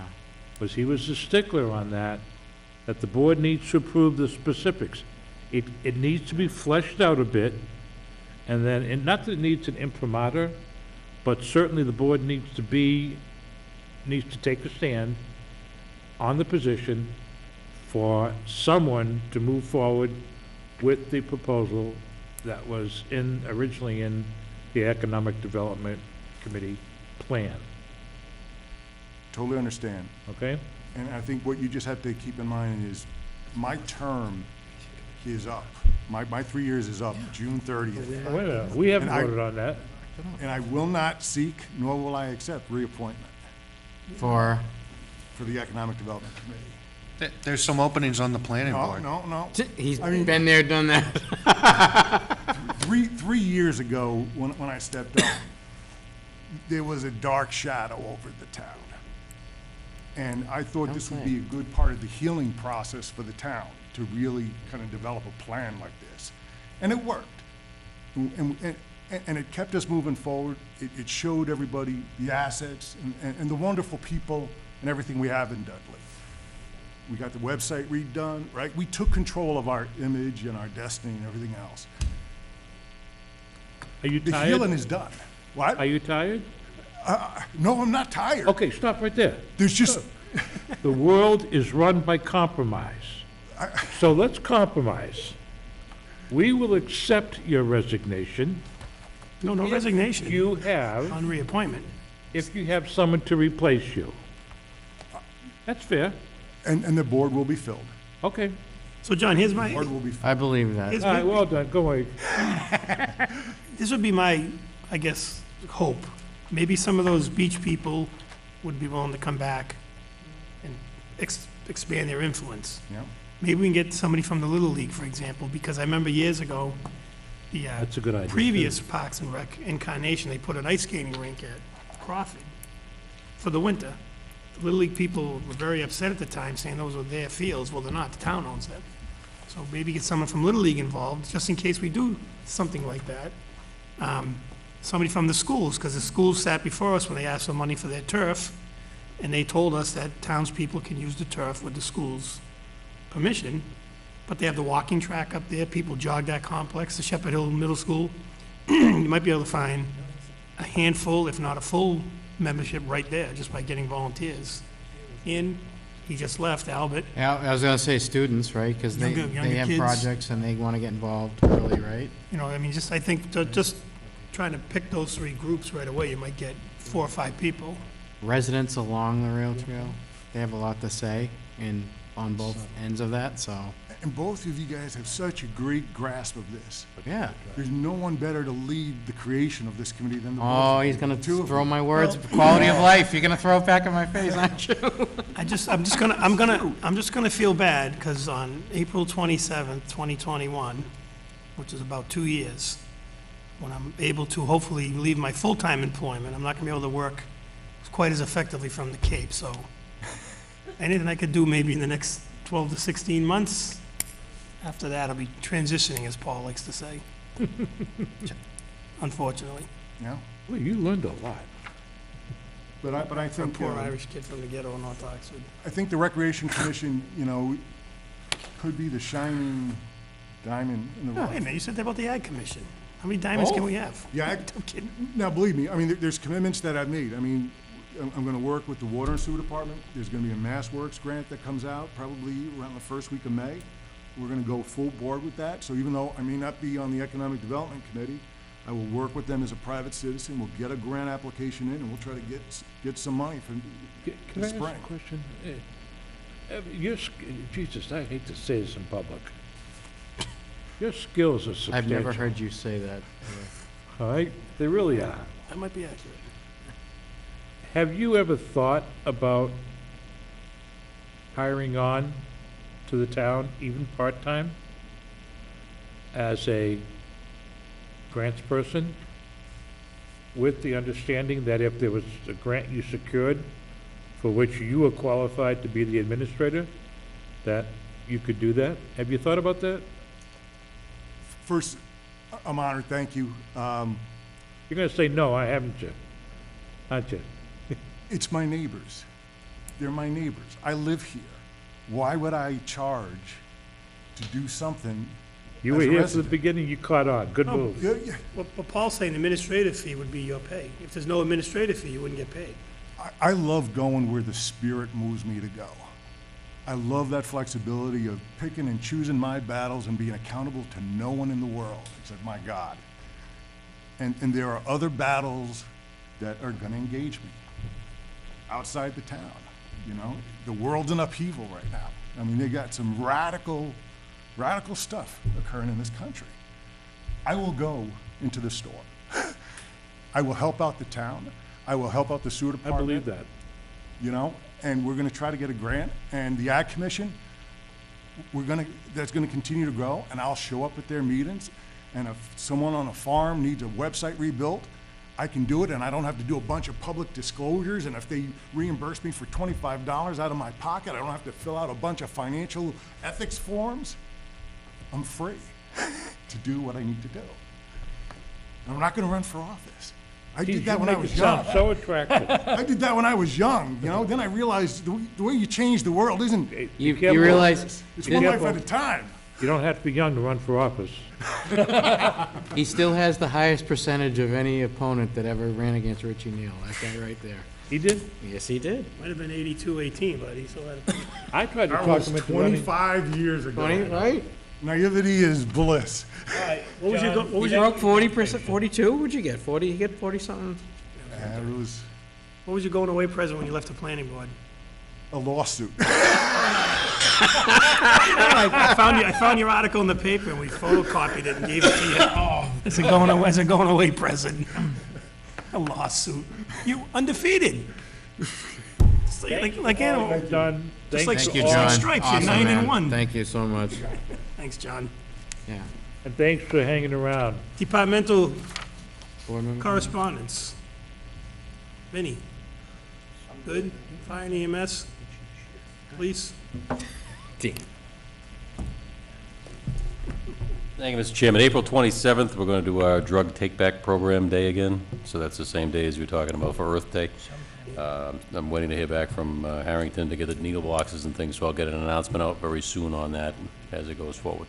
was he was a stickler on that the board needs to approve the specifics. It needs to be fleshed out a bit, and then, and not that it needs an imprimatur, but certainly the board needs to take a stand on the position for someone to move forward with the proposal that was originally in the Economic Development Committee plan, Totally understand. okay? And I think what you just have to keep in mind is my term is up. My 3 years is up June 30th. Wait a minute, we haven't And I- voted on that. And I will not seek, nor will I accept reappointment For, for the Economic Development Committee. There's some openings on the planning No, board. no. he's I mean- been there, done that. Three years ago, when I stepped up, there was a dark shadow over the town. And I thought this would be a good part of the healing process for the town, to really kind of develop a plan like this. And it worked. And it kept us moving forward. It showed everybody the assets and the wonderful people and everything we have in Dudley. We got the website redone, right? We took control of our image and our destiny and everything else. Are you The tired? healing is done. What? Are you tired? No, I'm not tired. Okay, stop right there. There's just, The world is run by compromise. So let's compromise. We will accept your resignation. No if resignation, You have, on reappointment. if you have someone to replace you. That's fair. and the board will be filled. Okay. So John, here's my, Board will be filled. I believe that. here's All right, my- well done, go away. this would be my, I guess, hope. Maybe some of those beach people would be willing to come back and expand their influence. Yeah. Maybe we can get somebody from the Little League, for example, because I remember years ago, the That's a good idea. previous Parks and Rec incarnation, they put an ice skating rink at Crawford for the winter. The Little League people were very upset at the time, saying those were their fields. Well, they're not, the town owns them. So maybe get someone from Little League involved, just in case we do something like that. Somebody from the schools, because the schools sat before us when they asked for money for their turf, and they told us that townspeople can use the turf with the school's permission, but they have the walking track up there, people jog that complex, the Shepherd Hill Middle School. You might be able to find a handful, if not a full membership right there, just by getting volunteers. And he just left, Albert. Yeah, I was gonna say students, right? Because they Younger have kids. projects and they want to get involved early, right? You know, I mean, just, I think, just trying to pick those three groups right away, you might get 4 or 5 people. Residents along the rail trail, they have a lot to say on both ends of that, so, And both of you guys have such a great grasp of this. yeah. There's no one better to lead the creation of this committee than the both Oh, of you. he's gonna Two of throw them. my words, quality of life, you're gonna throw it back in my face, aren't you? I'm just gonna feel bad, because on April 27th, 2021, which is about 2 years, when I'm able to hopefully leave my full-time employment, I'm not gonna be able to work quite as effectively from the Cape, so anything I could do maybe in the next 12 to 16 months, after that, I'll be transitioning, as Paul likes to say. Unfortunately. Yeah, Well, you learned a lot. but I For a think, poor Irish kid from the ghetto in North Oxford. I think the Recreation Commission, you know, could be the shining diamond in the rough. Wait a minute, you said that about the Ag Commission. How many diamonds can we have? Yeah, I'm kidding. now, believe me, I mean, there's commitments that I've made. I mean, I'm gonna work with the Water and Sewer Department. There's gonna be a Mass Works grant that comes out probably around the first week of May. We're gonna go full board with that. So even though I may not be on the Economic Development Committee, I will work with them as a private citizen. We'll get a grant application in, and we'll try to get some money for Can the I ask spring. a question? Jesus, I hate to say this in public. Your skills are substantial. I've never heard you say that. All right? They really are. That might be accurate. Have you ever thought about hiring on to the town, even part-time, as a grants person, with the understanding that if there was a grant you secured for which you were qualified to be the administrator, that you could do that? Have you thought about that? First, I'm honored, thank you. You're gonna say no, haven't you? Aren't you? It's my neighbors. They're my neighbors. I live here. Why would I charge to do something You as were a here from the resident? beginning, you caught on. Good No, move. Yeah, But Paul's saying the administrative fee would be your pay. If there's no administrative fee, you wouldn't get paid. I love going where the spirit moves me to go. I love that flexibility of picking and choosing my battles and being accountable to no one in the world except my God. And there are other battles that are gonna engage me outside the town, you know? The world's in upheaval right now. I mean, they got some radical stuff occurring in this country. I will go into the store. I will help out the town. I will help out the sewer I department. believe that. You know, and we're gonna try to get a grant, and the Ag Commission, that's gonna continue to grow, and I'll show up at their meetings, and if someone on a farm needs a website rebuilt, I can do it, and I don't have to do a bunch of public disclosures, and if they reimburse me for $25 out of my pocket, I don't have to fill out a bunch of financial ethics forms. I'm free to do what I need to do. And I'm not gonna run for office. I Geez, did that you when I make was it young. sound so attractive. I did that when I was young, you know, then I realized the way you change the world isn't, You careful. realize it's one life at a time. You don't have to be young to run for office. he still has the highest percentage of any opponent that ever ran against Richie Neal. That guy right there. He did? Yes, he did. Might have been 82-18, but he still had a... I tried to That talk was him into running. 25 years ago. 20, right? Naivety is bliss. What was your, what You was your, broke 40%, 42? What'd you get? 40? You get 40 something? And it was what was your going away present when you left the planning board? a lawsuit. I found your article in the paper and we photocopied it and gave it to you. Oh, as a going away present. A lawsuit. You undefeated. Just like animal. Done. Just Thanks like to Three all. Stripes, you're 9-1. Thank you so much. Thanks, John. Yeah. And thanks for hanging around. Departmental Board member? correspondence. Vinnie? Good? Fire and EMS? Police? T. Thank you, Mr. Chairman. April 27th, we're going to do our drug take-back program day again. So that's the same day as you were talking about for Earth Day. I'm waiting to hear back from Harrington to get the needle boxes and things, so I'll get an announcement out very soon on that as it goes forward.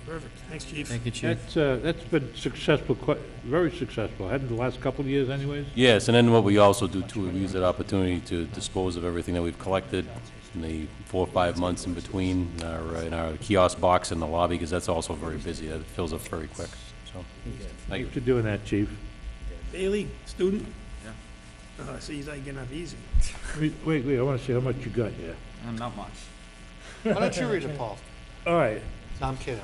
Perfect. Thanks, Chief. Thank you, Chief. That's been successful, very successful, hadn't the last couple of years anyways? Yes, and then what we also do too, we use that opportunity to dispose of everything that we've collected in the 4 or 5 months in between in our kiosk box in the lobby, because that's also very busy. That fills up very quick, so, thank you. Thanks for doing that, Chief. Bailey, student? Yeah. So he's like getting up easy. Wait, I want to see how much you got here. Not much. Why don't you read it, Paul? All right. No, I'm kidding.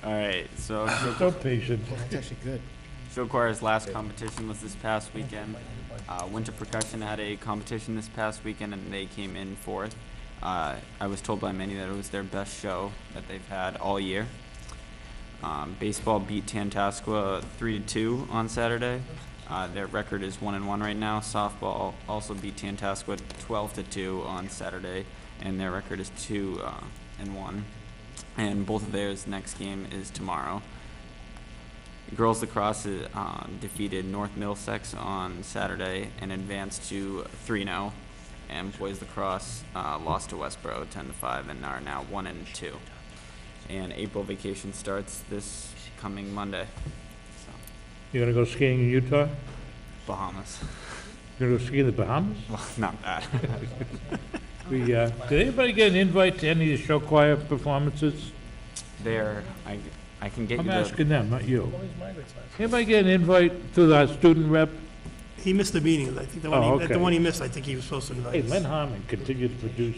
All right, so So patient. That's actually good. Show Choir's last competition was this past weekend. Winter Percussion had a competition this past weekend, and they came in fourth. I was told by many that it was their best show that they've had all year. Baseball beat Tantascwa 3-2 on Saturday. Their record is 1-1 right now. Softball also beat Tantascwa 12-2 on Saturday, and their record is 2-1. And both of theirs next game is tomorrow. Girls lacrosse defeated North Middlesex on Saturday and advanced to 3-0. and boys lacrosse lost to Westboro 10-5 and are now 1-2. And April vacation starts this coming Monday. So, You're gonna go skiing in Utah? Bahamas. You're gonna go ski in the Bahamas? Well, not that. Did anybody get an invite to any of the show choir performances? There, I can get I'm you the. asking them, not you. Anybody get an invite to the student rep? He missed the meeting, I think the one, Oh, the okay. one he missed, I think he was supposed to invite Hey, us. Len Harmon continues to produce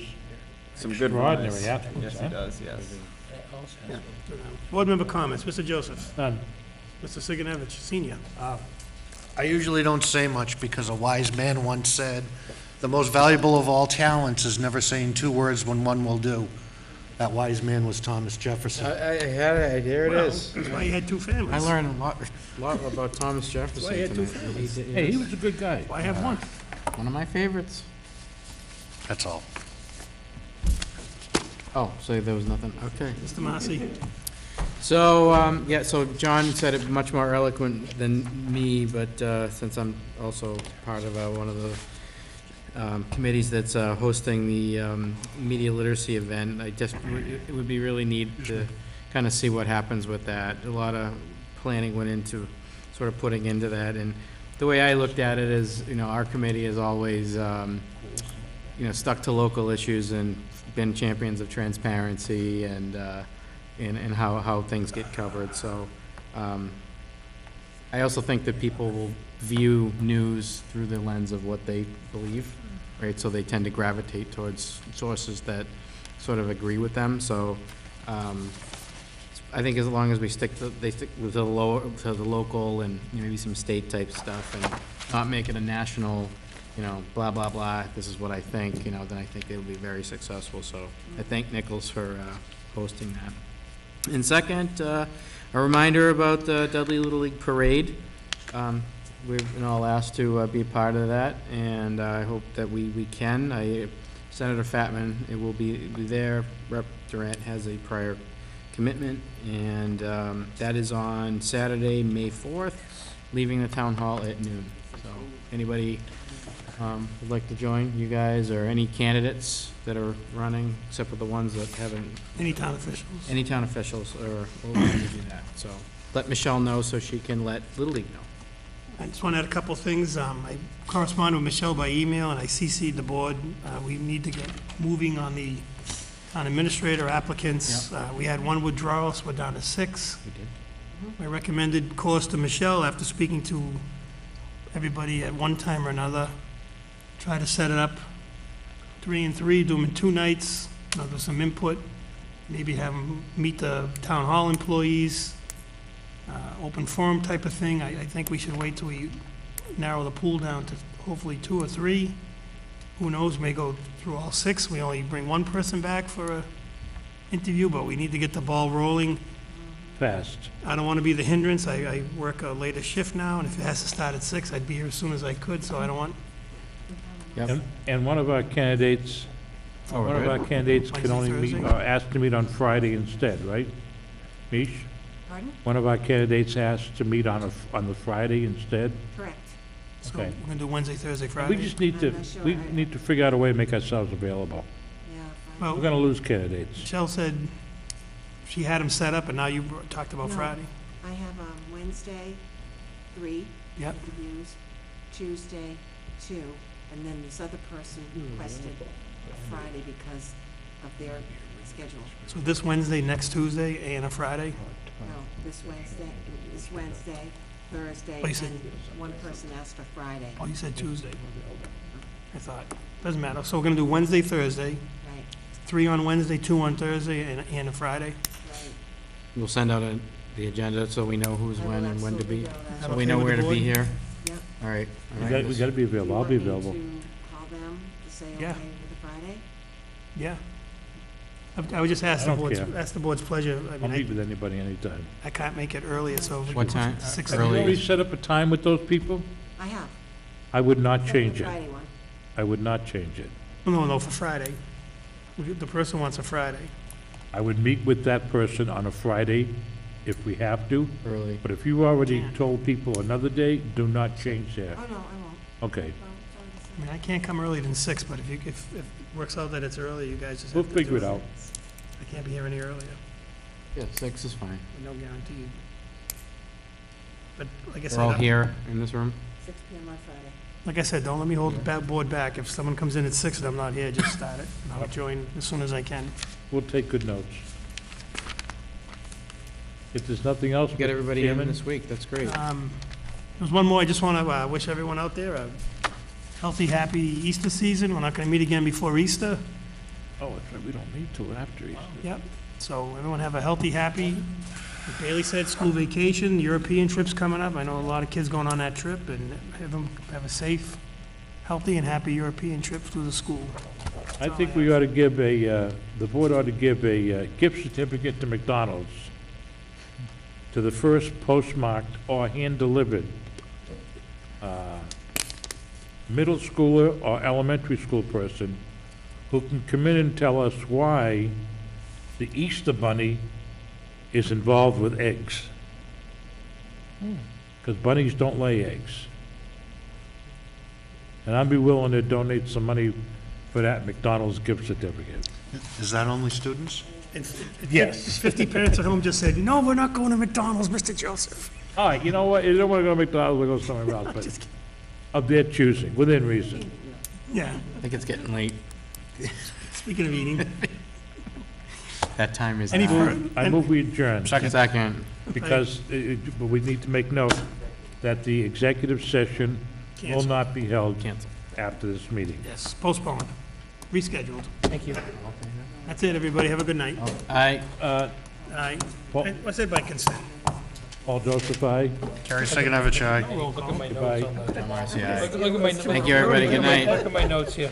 Some good extraordinary runners. athletes, Yes, huh? he does, yes. Board member comments, Mr. Joseph, None. Mr. Sigenovich, Senior. I usually don't say much because a wise man once said, "The most valuable of all talents is never saying two words when one will do." That wise man was Thomas Jefferson. There it is. That's why he had two families. I learned a lot about Thomas Jefferson That's why he had two tonight. families. Hey, he was a good guy. Why have one? One of my favorites. That's all. Oh, so there was nothing, okay. Mr. Massey, So, yeah, so John said it much more eloquent than me, but since I'm also part of one of the committees that's hosting the media literacy event, it would be really neat to kind of see what happens with that. A lot of planning went into sort of putting into that, and the way I looked at it is, our committee is always, stuck to local issues and been champions of transparency and how things get covered. So I also think that people will view news through the lens of what they believe, right? So they tend to gravitate towards sources that sort of agree with them. So I think as long as they stick with the local and maybe some state type stuff and not make it a national, blah, blah, blah, this is what I think, then I think they'll be very successful. So I thank Nichols for hosting that. And second, a reminder about the Dudley Little League Parade. We've been all asked to be a part of that, and I hope that we can. Senator Fatman, it will be there. Rep. Durant has a prior commitment, and that is on Saturday, May 4th, leaving the town hall at noon. So anybody would like to join, you guys, or any candidates that are running, except for the ones that haven't, any town officials? any town officials are willing to do that. So let Michelle know so she can let Little League know. I just want to add a couple of things. I corresponded with Michelle by email, and I CC'd the board. We need to get moving on the town administrator applicants. We had one withdrawal, so we're down to 6. We did. My recommended course to Michelle, after speaking to everybody at one time or another, try to set it up 3 and 3, do them in 2 nights, there's some input, maybe have them meet the town hall employees, open forum type of thing. I think we should wait till we narrow the pool down to hopefully 2 or 3. Who knows, may go through all 6. We only bring one person back for a interview, but we need to get the ball rolling. Fast. I don't want to be the hindrance. I work a later shift now, and if it has to start at 6, I'd be here as soon as I could, so I don't want, Yep. And one of our candidates, Oh, we're one of good. our candidates can Wednesday, only meet, Thursday? or asked to meet on Friday instead, right? Mish? Pardon? One of our candidates asked to meet on the Friday instead? Correct. so Okay. we're going to do Wednesday, Thursday, We Friday. just need to, I'm not sure. we need to figure out a way to make ourselves available. Yeah. We're Well, gonna lose candidates. Michelle said she had them set up, and now you talked about No. Friday. I have Wednesday, 3 Yep. interviews, Tuesday, 2, and then this other person requested a Friday because of their schedule. So this Wednesday, next Tuesday, and a Friday? No, this Wednesday, Thursday, Oh, you said- and one person asked for Friday. Oh, you said Tuesday. I thought, doesn't matter. So we're going to do Wednesday, Thursday, Right, 3 on Wednesday, 2 on Thursday, and a Friday. right. We'll send out the agenda so we know who's I will when and when to absolutely be, do that. so Okay we know with where the to be board? here. Yep. All right. We gotta be available. I'll be available. Do you want me to call them to say okay Yeah. with the Friday? Yeah. I would just ask I the don't board's, care. ask the board's pleasure. I I'll meet mean, with anybody anytime. I can't make it earlier, so. if we What can push it time? to 6 Have you Early. already set up a time with those people? I have. I would not Except for change the it. Friday one. I would not change it. No, for Friday. The person wants a Friday. I would meet with that person on a Friday if we have to, Early. but if you already Yeah. told people another day, do not change that. Oh, no, I won't. Okay. Well, it's already I mean, I can't come earlier than 6, but if it works out that it's early, you guys just We'll have to do figure it out. I can't be here any earlier, Yeah, 6 is fine. no guarantee. But like I We're all said, here in this room. 6 PM on Friday. like I said, don't let me hold the board back. If someone comes in at 6 and I'm not here, just start it. And I'll join as soon as I can. We'll take good notes. If there's nothing else, Get Mr. everybody in Chairman, this week, that's great. There's one more. I just want to wish everyone out there a healthy, happy Easter season. We're not going to meet again before Easter. Oh, that's right, we don't need to after Easter. Yep. So everyone have a healthy, happy, like Bailey said, school vacation, European trip's coming up. I know a lot of kids going on that trip, and have them have a safe, healthy, and happy European trip through the school. I think we ought to give the board ought to give a gift certificate to McDonald's to the first postmarked or hand-delivered middle schooler or elementary school person who can come in and tell us why the Easter Bunny is involved with eggs. Because bunnies don't lay eggs. And I'd be willing to donate some money for that McDonald's gift certificate. Is that only students? Yes. 50 parents at home just said, no, we're not going to McDonald's, Mr. Joseph. All right, you know what, you don't want to go to McDonald's, we'll go somewhere else, but of their choosing, within reason. Yeah, I think it's getting late. speaking of eating. That time is. Any further? I move we adjourn, Second. because, but we need to make note that the executive session will Cancel. not be held Cancel. after this meeting. Yes, postponed, rescheduled. Thank you. That's it, everybody. Have a good night. Aye. Aye. Paul- I said by consent. Paul Joseph, aye. Carrie Seganavich, Roll Look call. at my Goodbye. notes on the. Marcy, aye. Look at my. Thank you, everybody. Good night. Look at my notes here.